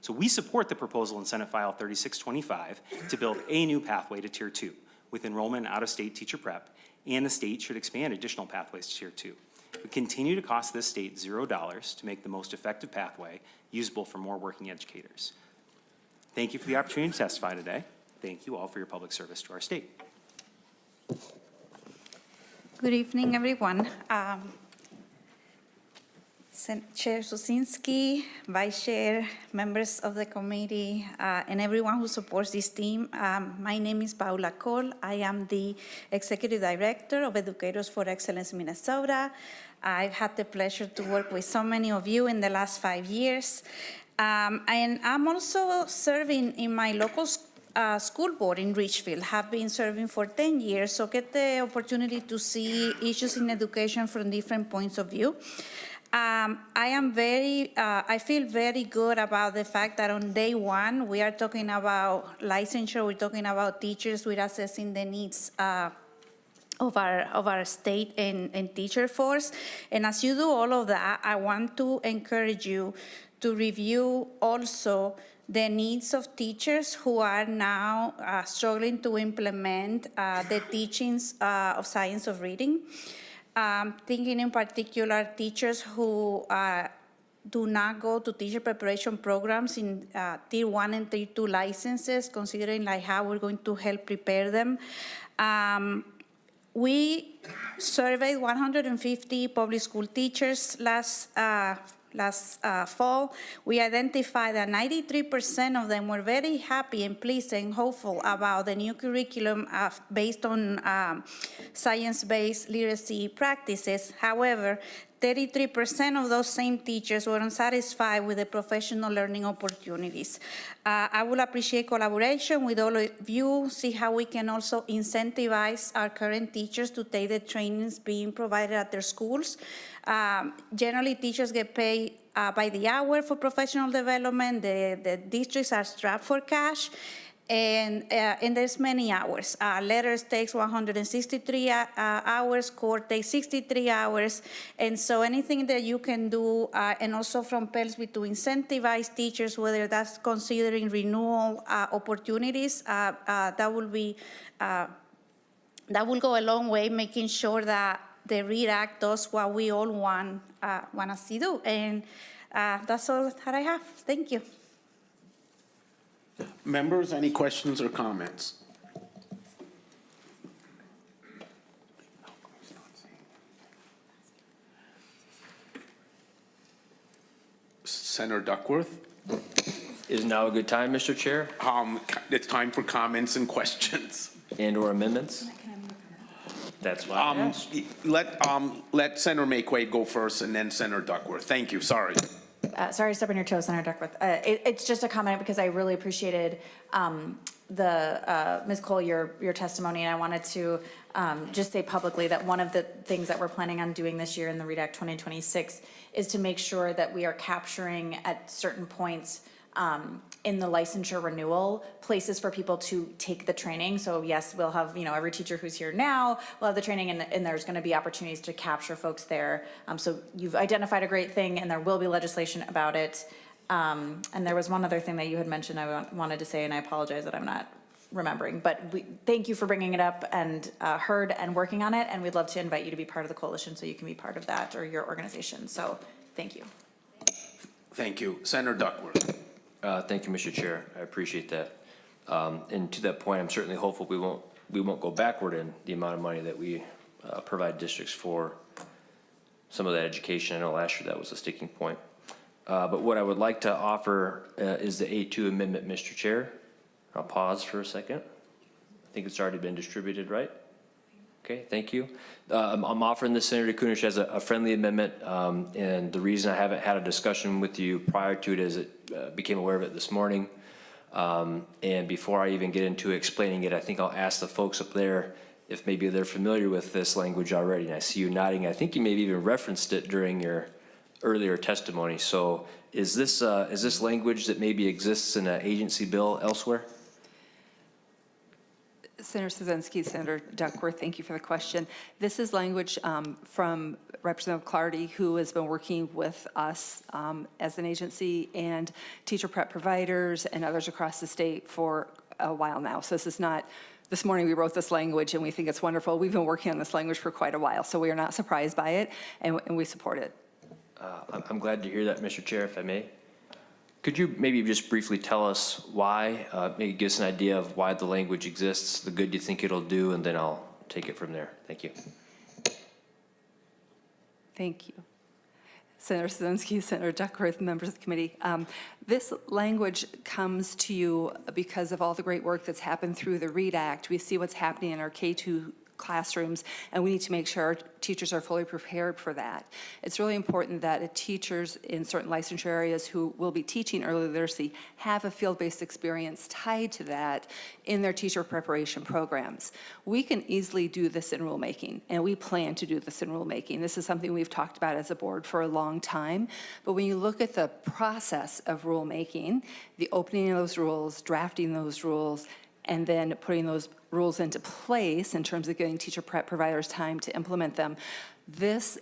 So we support the proposal in Senate File 3625 to build a new pathway to Tier 2 with enrollment in out-of-state teacher prep, and the state should expand additional pathways to Tier 2. It would continue to cost this state $0 to make the most effective pathway usable for more working educators. Thank you for the opportunity to testify today. Thank you all for your public service to our state. Good evening, everyone. Chair Susinski, Vice Chair, members of the committee, and everyone who supports this team. My name is Paula Cole. I am the Executive Director of Educators for Excellence Minnesota. I've had the pleasure to work with so many of you in the last 5 years. And I'm also serving in my local school board in Richfield. Have been serving for 10 years, so get the opportunity to see issues in education from different points of view. I feel very good about the fact that on day one, we are talking about licensure, we're talking about teachers, we're assessing the needs of our state and teacher force. And as you do all of that, I want to encourage you to review also the needs of teachers who are now struggling to implement the teachings of science of reading. Thinking in particular teachers who do not go to teacher preparation programs in Tier 1 and Tier 2 licenses, considering like how we're going to help prepare them. We surveyed 150 public school teachers last fall. We identified that 93% of them were very happy and pleased and hopeful about the new curriculum based on science-based literacy practices. However, 33% of those same teachers were unsatisfied with the professional learning opportunities. I will appreciate collaboration with all of you, see how we can also incentivize our current teachers to take the trainings being provided at their schools. Generally, teachers get paid by the hour for professional development. The districts are strapped for cash. And there's many hours. Letters takes 163 hours, court takes 63 hours. And so anything that you can do, and also from PELSB to incentivize teachers, whether that's considering renewal opportunities, that will go a long way, making sure that the READ Act does what we all want to see do. And that's all that I have. Thank you. Members, any questions or comments? Senator Duckworth? Is now a good time, Mr. Chair? It's time for comments and questions. And/or amendments? That's why I asked. Let Senator McQuaid go first and then Senator Duckworth. Thank you, sorry. Sorry to step on your toes, Senator Duckworth. It's just a comment because I really appreciated Ms. Cole, your testimony, and I wanted to just say publicly that one of the things that we're planning on doing this year in the READ Act 2026 is to make sure that we are capturing at certain points in the licensure renewal, places for people to take the training. So yes, we'll have, every teacher who's here now will have the training, and there's gonna be opportunities to capture folks there. So you've identified a great thing, and there will be legislation about it. And there was one other thing that you had mentioned I wanted to say, and I apologize that I'm not remembering, but thank you for bringing it up and heard and working on it, and we'd love to invite you to be part of the coalition so you can be part of that, or your organization. So thank you. Thank you. Senator Duckworth. Thank you, Mr. Chair. I appreciate that. And to that point, I'm certainly hopeful we won't go backward in the amount of money that we provide districts for some of that education. I know last year that was a sticking point. But what I would like to offer is the A2 amendment, Mr. Chair. I'll pause for a second. I think it's already been distributed, right? Okay, thank you. I'm offering this, Senator Kunesh, as a friendly amendment, and the reason I haven't had a discussion with you prior to it is it became aware of it this morning. And before I even get into explaining it, I think I'll ask the folks up there if maybe they're familiar with this language already. And I see you nodding. I think you maybe even referenced it during your earlier testimony. So is this language that maybe exists in an agency bill elsewhere? Senator Szynski, Senator Duckworth, thank you for the question. This is language from Representative Clardy, who has been working with us as an agency and teacher prep providers and others across the state for a while now. So this is not, this morning we wrote this language and we think it's wonderful. We've been working on this language for quite a while, so we are not surprised by it, and we support it. I'm glad to hear that, Mr. Chair, if I may. Could you maybe just briefly tell us why, maybe give us an idea of why the language exists, the good you think it'll do, and then I'll take it from there. Thank you. Thank you. Senator Szynski, Senator Duckworth, members of the committee. This language comes to you because of all the great work that's happened through the READ Act. We see what's happening in our K-2 classrooms, and we need to make sure our teachers are fully prepared for that. It's really important that teachers in certain licensure areas who will be teaching early literacy have a field-based experience tied to that in their teacher preparation programs. We can easily do this in rulemaking, and we plan to do this in rulemaking. This is something we've talked about as a board for a long time, but when you look at the process of rulemaking, the opening of those rules, drafting those rules, and then putting those rules into place in terms of giving teacher prep providers time to implement them, this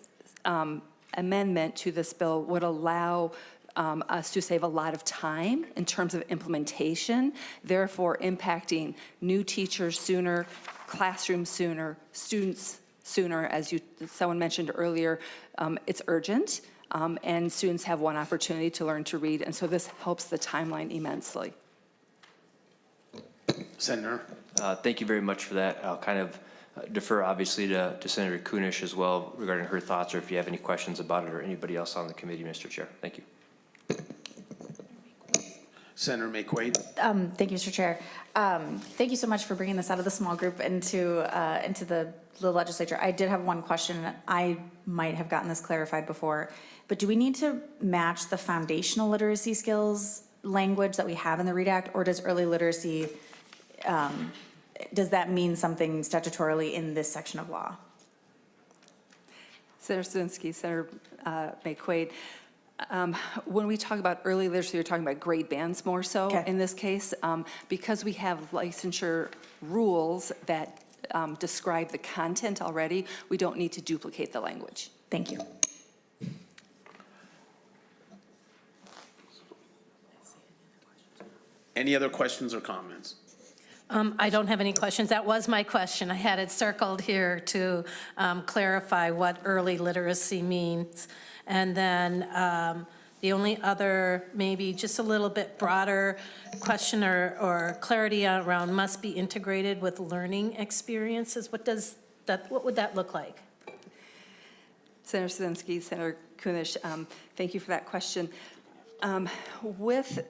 amendment to this bill would allow us to save a lot of time in terms of implementation, therefore impacting new teachers sooner, classrooms sooner, students sooner. As someone mentioned earlier, it's urgent, and students have one opportunity to learn to read, and so this helps the timeline immensely. Senator. Thank you very much for that. I'll kind of defer, obviously, to Senator Kunesh as well regarding her thoughts, or if you have any questions about it, or anybody else on the committee, Mr. Chair. Thank you. Senator McQuaid. Thank you, Mr. Chair. Thank you so much for bringing this out of the small group into the legislature. I did have one question. I might have gotten this clarified before, but do we need to match the foundational literacy skills language that we have in the READ Act, or does early literacy, does that mean something statutorily in this section of law? Senator Szynski, Senator McQuaid, when we talk about early literacy, you're talking about grade bands more so in this case, because we have licensure rules that describe the content already, we don't need to duplicate the language. Thank you. Any other questions or comments? I don't have any questions. That was my question. I had it circled here to clarify what early literacy means. And then the only other, maybe just a little bit broader question or clarity around must be integrated with learning experiences. What would that look like? Senator Szynski, Senator Kunesh, thank you for that question. With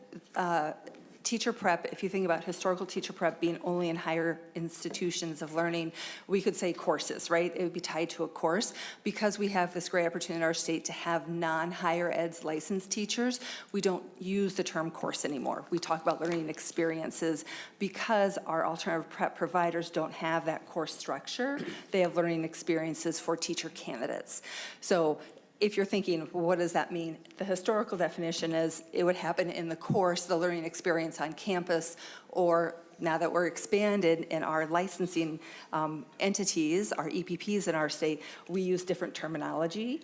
teacher prep, if you think about historical teacher prep being only in higher institutions of learning, we could say courses, right? It would be tied to a course. Because we have this great opportunity in our state to have non-higher eds licensed teachers, we don't use the term course anymore. We talk about learning experiences because our alternative prep providers don't have that course structure. They have learning experiences for teacher candidates. So if you're thinking, well, what does that mean? The historical definition is it would happen in the course, the learning experience on campus, or now that we're expanded in our licensing entities, our EPPs in our state, we use different terminology.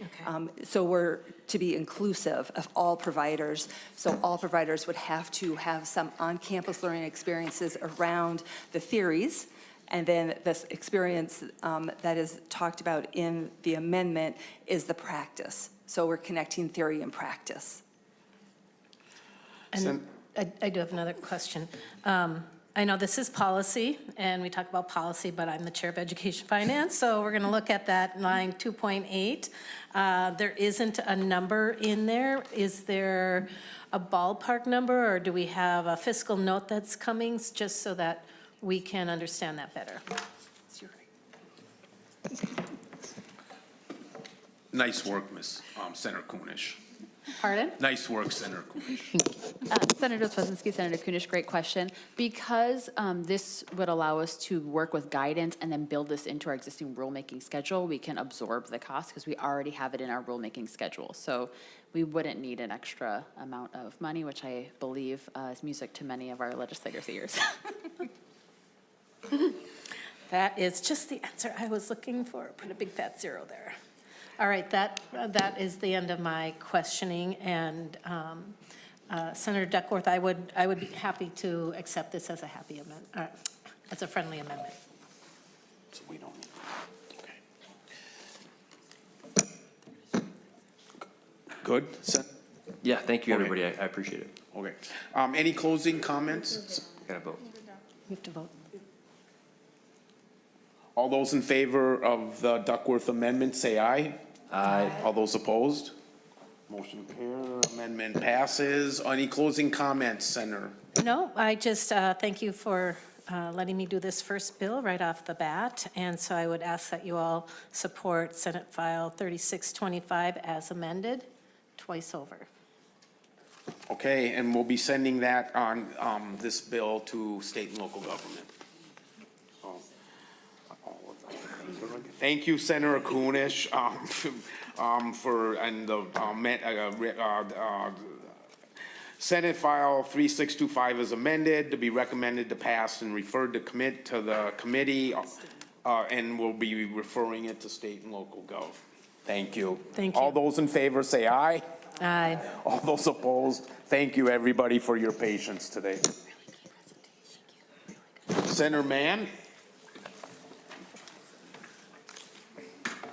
So we're to be inclusive of all providers. So all providers would have to have some on-campus learning experiences around the theories. And then this experience that is talked about in the amendment is the practice. So we're connecting theory and practice. And I do have another question. I know this is policy, and we talk about policy, but I'm the chair of education finance, so we're going to look at that line 2.8. There isn't a number in there. Is there a ballpark number, or do we have a fiscal note that's coming, just so that we can understand that better? Nice work, Ms. Senator Kunesh. Pardon? Nice work, Senator Kunesh. Senator Swedzinski, Senator Kunesh, great question. Because this would allow us to work with guidance and then build this into our existing rulemaking schedule, we can absorb the cost because we already have it in our rulemaking schedule. So we wouldn't need an extra amount of money, which I believe is music to many of our legislators' ears. That is just the answer I was looking for. Put a big fat zero there. All right, that is the end of my questioning. And Senator Duckworth, I would be happy to accept this as a happy amendment, as a friendly amendment. So we don't. Good? Yeah, thank you, everybody. I appreciate it. Okay. Any closing comments? Got to vote. We have to vote. All those in favor of the Duckworth amendment, say aye. Aye. All those opposed? Motion carries. Amendment passes. Any closing comments, Senator? No, I just thank you for letting me do this first bill right off the bat. And so I would ask that you all support Senate File 3625 as amended twice over. Okay, and we'll be sending that on this bill to state and local government. Thank you, Senator Kunesh, and the Senate File 3625 is amended to be recommended to pass and referred to the committee, and we'll be referring it to state and local gov. Thank you. Thank you. All those in favor say aye. Aye. All those opposed, thank you, everybody, for your patience today. Senator Mann.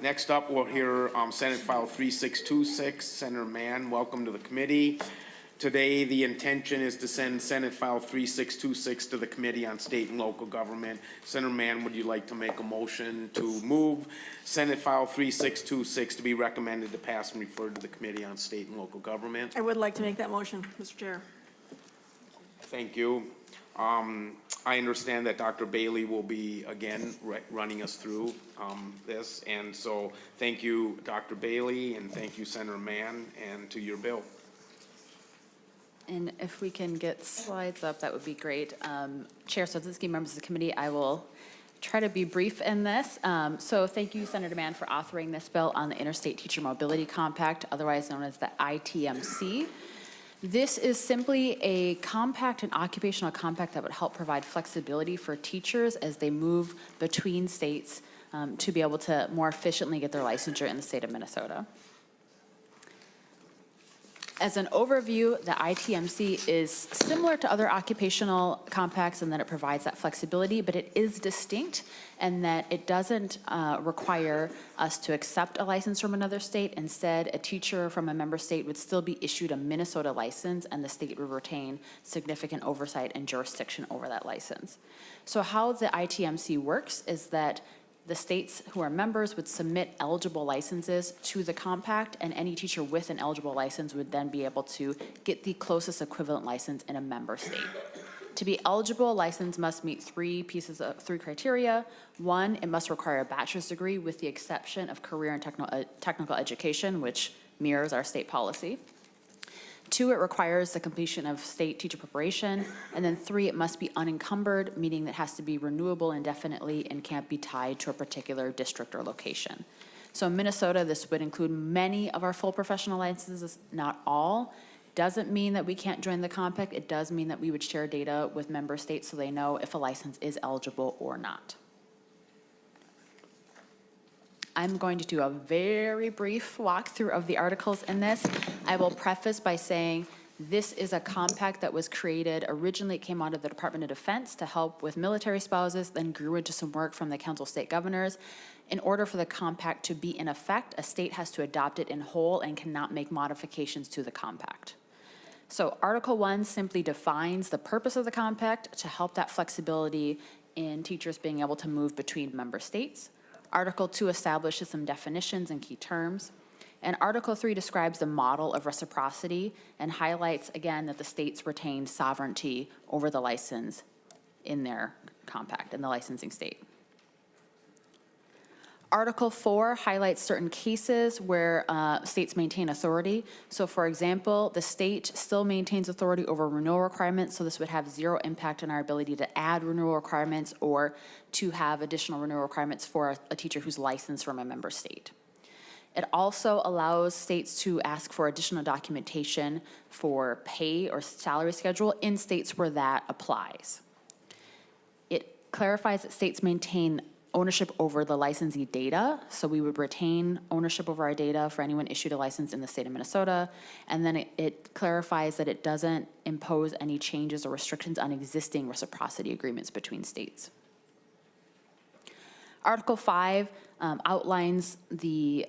Next up, we'll hear Senate File 3626. Senator Mann, welcome to the committee. Today, the intention is to send Senate File 3626 to the Committee on State and Local Government. Senator Mann, would you like to make a motion to move Senate File 3626 to be recommended to pass and referred to the Committee on State and Local Government? I would like to make that motion, Mr. Chair. Thank you. I understand that Dr. Bailey will be again running us through this, and so thank you, Dr. Bailey, and thank you, Senator Mann, and to your bill. And if we can get slides up, that would be great. Chair Swedzinski, members of the committee, I will try to be brief in this. So thank you, Senator Mann, for authoring this bill on the Interstate Teacher Mobility Compact, otherwise known as the ITMC. This is simply a compact, an occupational compact that would help provide flexibility for teachers as they move between states to be able to more efficiently get their licensure in the state of Minnesota. As an overview, the ITMC is similar to other occupational compacts in that it provides that flexibility, but it is distinct in that it doesn't require us to accept a license from another state. Instead, a teacher from a member state would still be issued a Minnesota license, and the state would retain significant oversight and jurisdiction over that license. So how the ITMC works is that the states who are members would submit eligible licenses to the compact, and any teacher with an eligible license would then be able to get the closest equivalent license in a member state. To be eligible, a license must meet three criteria. One, it must require a bachelor's degree with the exception of career and technical education, which mirrors our state policy. Two, it requires the completion of state teacher preparation. And then three, it must be unencumbered, meaning that it has to be renewable indefinitely and can't be tied to a particular district or location. So in Minnesota, this would include many of our full professional licenses, not all. Doesn't mean that we can't join the compact. It does mean that we would share data with member states so they know if a license is eligible or not. I'm going to do a very brief walkthrough of the articles in this. I will preface by saying this is a compact that was created, originally it came out of the Department of Defense to help with military spouses, then grew into some work from the Council of State Governors. In order for the compact to be in effect, a state has to adopt it in whole and cannot make modifications to the compact. So Article 1 simply defines the purpose of the compact to help that flexibility in teachers being able to move between member states. Article 2 establishes some definitions and key terms. And Article 3 describes the model of reciprocity and highlights, again, that the states retain sovereignty over the license in their compact, in the licensing state. Article 4 highlights certain cases where states maintain authority. So for example, the state still maintains authority over renewal requirements, so this would have zero impact on our ability to add renewal requirements or to have additional renewal requirements for a teacher who's licensed from a member state. It also allows states to ask for additional documentation for pay or salary schedule in states where that applies. It clarifies that states maintain ownership over the licensee data. So we would retain ownership over our data for anyone issued a license in the state of Minnesota. And then it clarifies that it doesn't impose any changes or restrictions on existing reciprocity agreements between states. Article 5 outlines the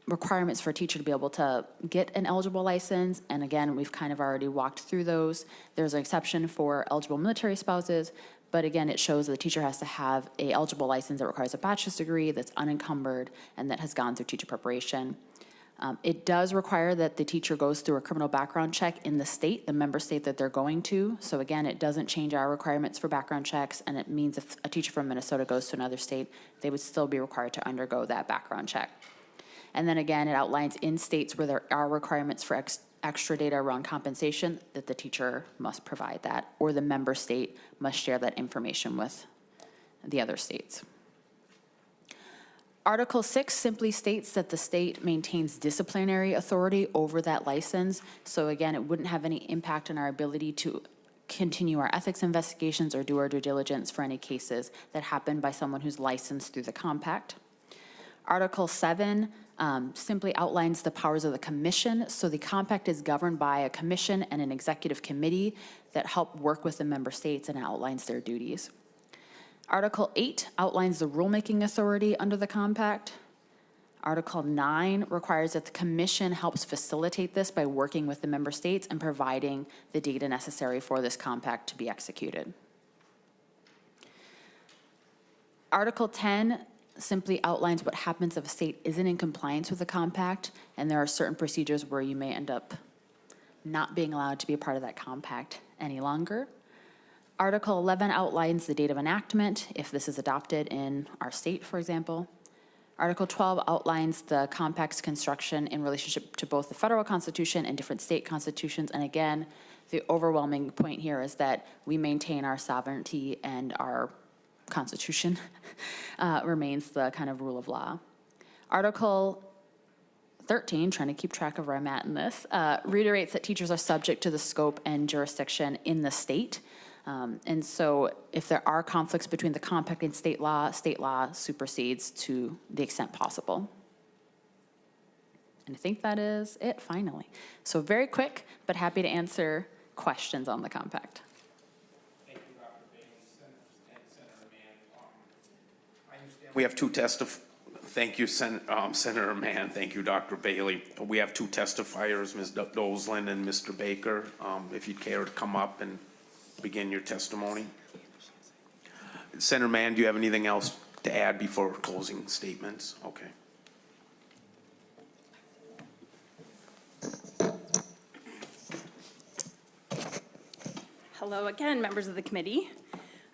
requirements for a teacher to be able to get an eligible license. And again, we've kind of already walked through those. There's an exception for eligible military spouses. But again, it shows that the teacher has to have an eligible license that requires a bachelor's degree, that's unencumbered, and that has gone through teacher preparation. It does require that the teacher goes through a criminal background check in the state, the member state that they're going to. So again, it doesn't change our requirements for background checks, and it means if a teacher from Minnesota goes to another state, they would still be required to undergo that background check. And then again, it outlines in states where there are requirements for extra data around compensation that the teacher must provide that, or the member state must share that information with the other states. Article 6 simply states that the state maintains disciplinary authority over that license. So again, it wouldn't have any impact on our ability to continue our ethics investigations or do our due diligence for any cases that happen by someone who's licensed through the compact. Article 7 simply outlines the powers of the commission. So the compact is governed by a commission and an executive committee that help work with the member states and outlines their duties. Article 8 outlines the rulemaking authority under the compact. Article 9 requires that the commission helps facilitate this by working with the member states and providing the data necessary for this compact to be executed. Article 10 simply outlines what happens if a state isn't in compliance with the compact, and there are certain procedures where you may end up not being allowed to be a part of that compact any longer. Article 11 outlines the date of enactment, if this is adopted in our state, for example. Article 12 outlines the compact's construction in relationship to both the federal constitution and different state constitutions, and again, the overwhelming point here is that we maintain our sovereignty and our Constitution remains the kind of rule of law. Article 13, trying to keep track of where I'm at in this, reiterates that teachers are subject to the scope and jurisdiction in the state. And so if there are conflicts between the compact and state law supersedes to the extent possible. And I think that is it, finally. So very quick, but happy to answer questions on the compact. We have two thank you, Senator Mann. Thank you, Dr. Bailey. We have two testifiers, Ms. Dozeland and Mr. Baker. If you'd care to come up and begin your testimony. Senator Mann, do you have anything else to add before closing statements? Okay. Hello again, members of the committee.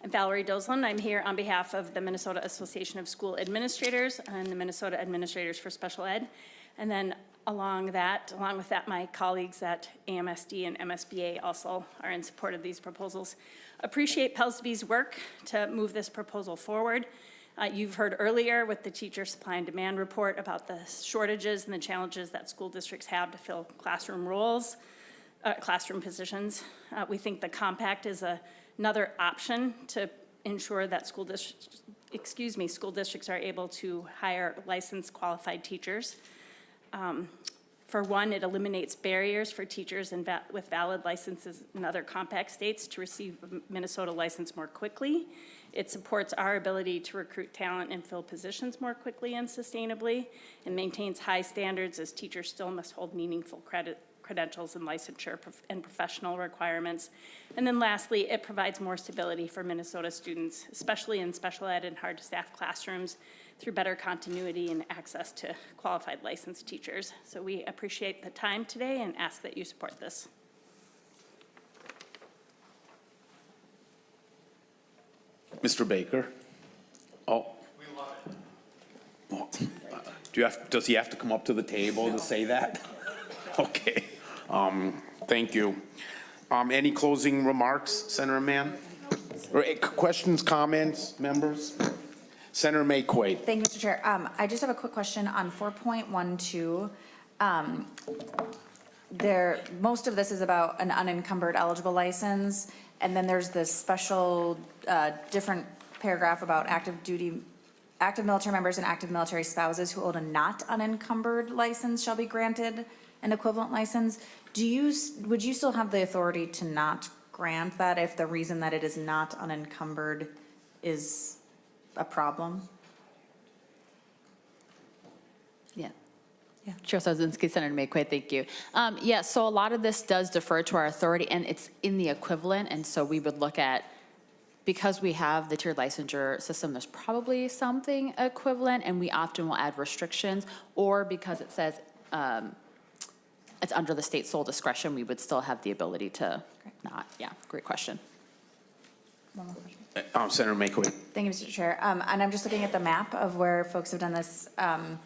I'm Valerie Dosland. I'm here on behalf of the Minnesota Association of School Administrators and the Minnesota Administrators for Special Ed. And then along with that, my colleagues at AMSD and MSBA also are in support of these proposals. Appreciate PELSB's work to move this proposal forward. You've heard earlier with the teacher supply and demand report about the shortages and the challenges that school districts have to fill classroom roles, classroom positions. We think the compact is another option to ensure that school districts are able to hire licensed qualified teachers. For one, it eliminates barriers for teachers with valid licenses in other compact states to receive a Minnesota license more quickly. It supports our ability to recruit talent and fill positions more quickly and sustainably, and maintains high standards as teachers still must hold meaningful credentials and licensure and professional requirements. And then lastly, it provides more stability for Minnesota students, especially in special ed and hard to staff classrooms, through better continuity and access to qualified licensed teachers. So we appreciate the time today and ask that you support this. Mr. Baker? Oh. We love it. Does he have to come up to the table to say that? Okay. Thank you. Any closing remarks, Senator Mann? Or questions, comments, members? Senator McQuaid. Thank you, Mr. Chair. I just have a quick question on 4.12. Most of this is about an unencumbered eligible license, and then there's this special different paragraph about active military members and active military spouses who hold a not unencumbered license shall be granted an equivalent license. Would you still have the authority to not grant that if the reason that it is not unencumbered is a problem? Yeah. Chair Sozinski, Senator McQuaid, thank you. Yeah, so a lot of this does defer to our authority, and it's in the equivalent, and so we would look at, because we have the tiered licensure system, there's probably something equivalent, and we often will add restrictions, or because it says it's under the state's sole discretion, we would still have the ability to not. Yeah, great question. One more question. Senator McQuaid. Thank you, Mr. Chair. And I'm just looking at the map of where folks have done this. I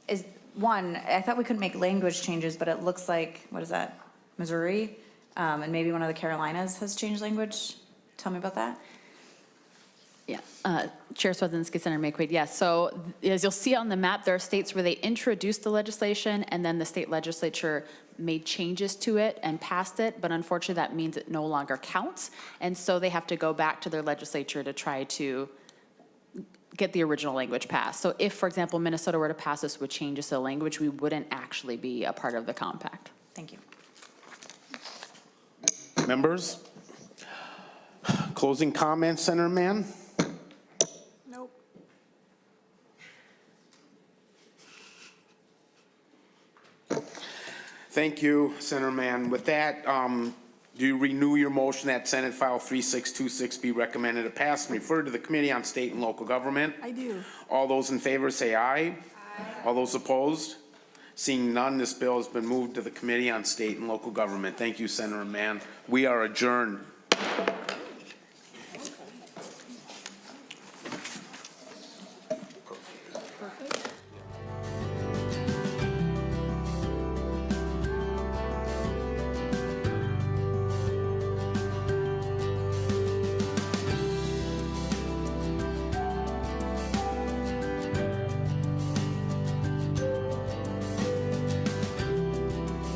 thought we couldn't make language changes, but it looks like, what is that, Missouri? And maybe one of the Carolinas has changed language. Tell me about that. Yeah, Chair Swazinski, Senator McQuaid, yes. So as you'll see on the map, there are states where they introduced the legislation and then the state legislature made changes to it and passed it, but unfortunately that means it no longer counts. And so they have to go back to their legislature to try to get the original language passed. So if, for example, Minnesota were to pass this with changes to the language, we wouldn't actually be a part of the compact. Thank you. Members? Closing comments, Senator Mann? Nope. Thank you, Senator Mann. With that, do you renew your motion that Senate File 3626 be recommended to pass and referred to the Committee on State and Local Government? I do. All those in favor say aye. Aye. All those opposed? Seeing none, this bill has been moved to the Committee on State and Local Government. Thank you, Senator Mann. We are adjourned.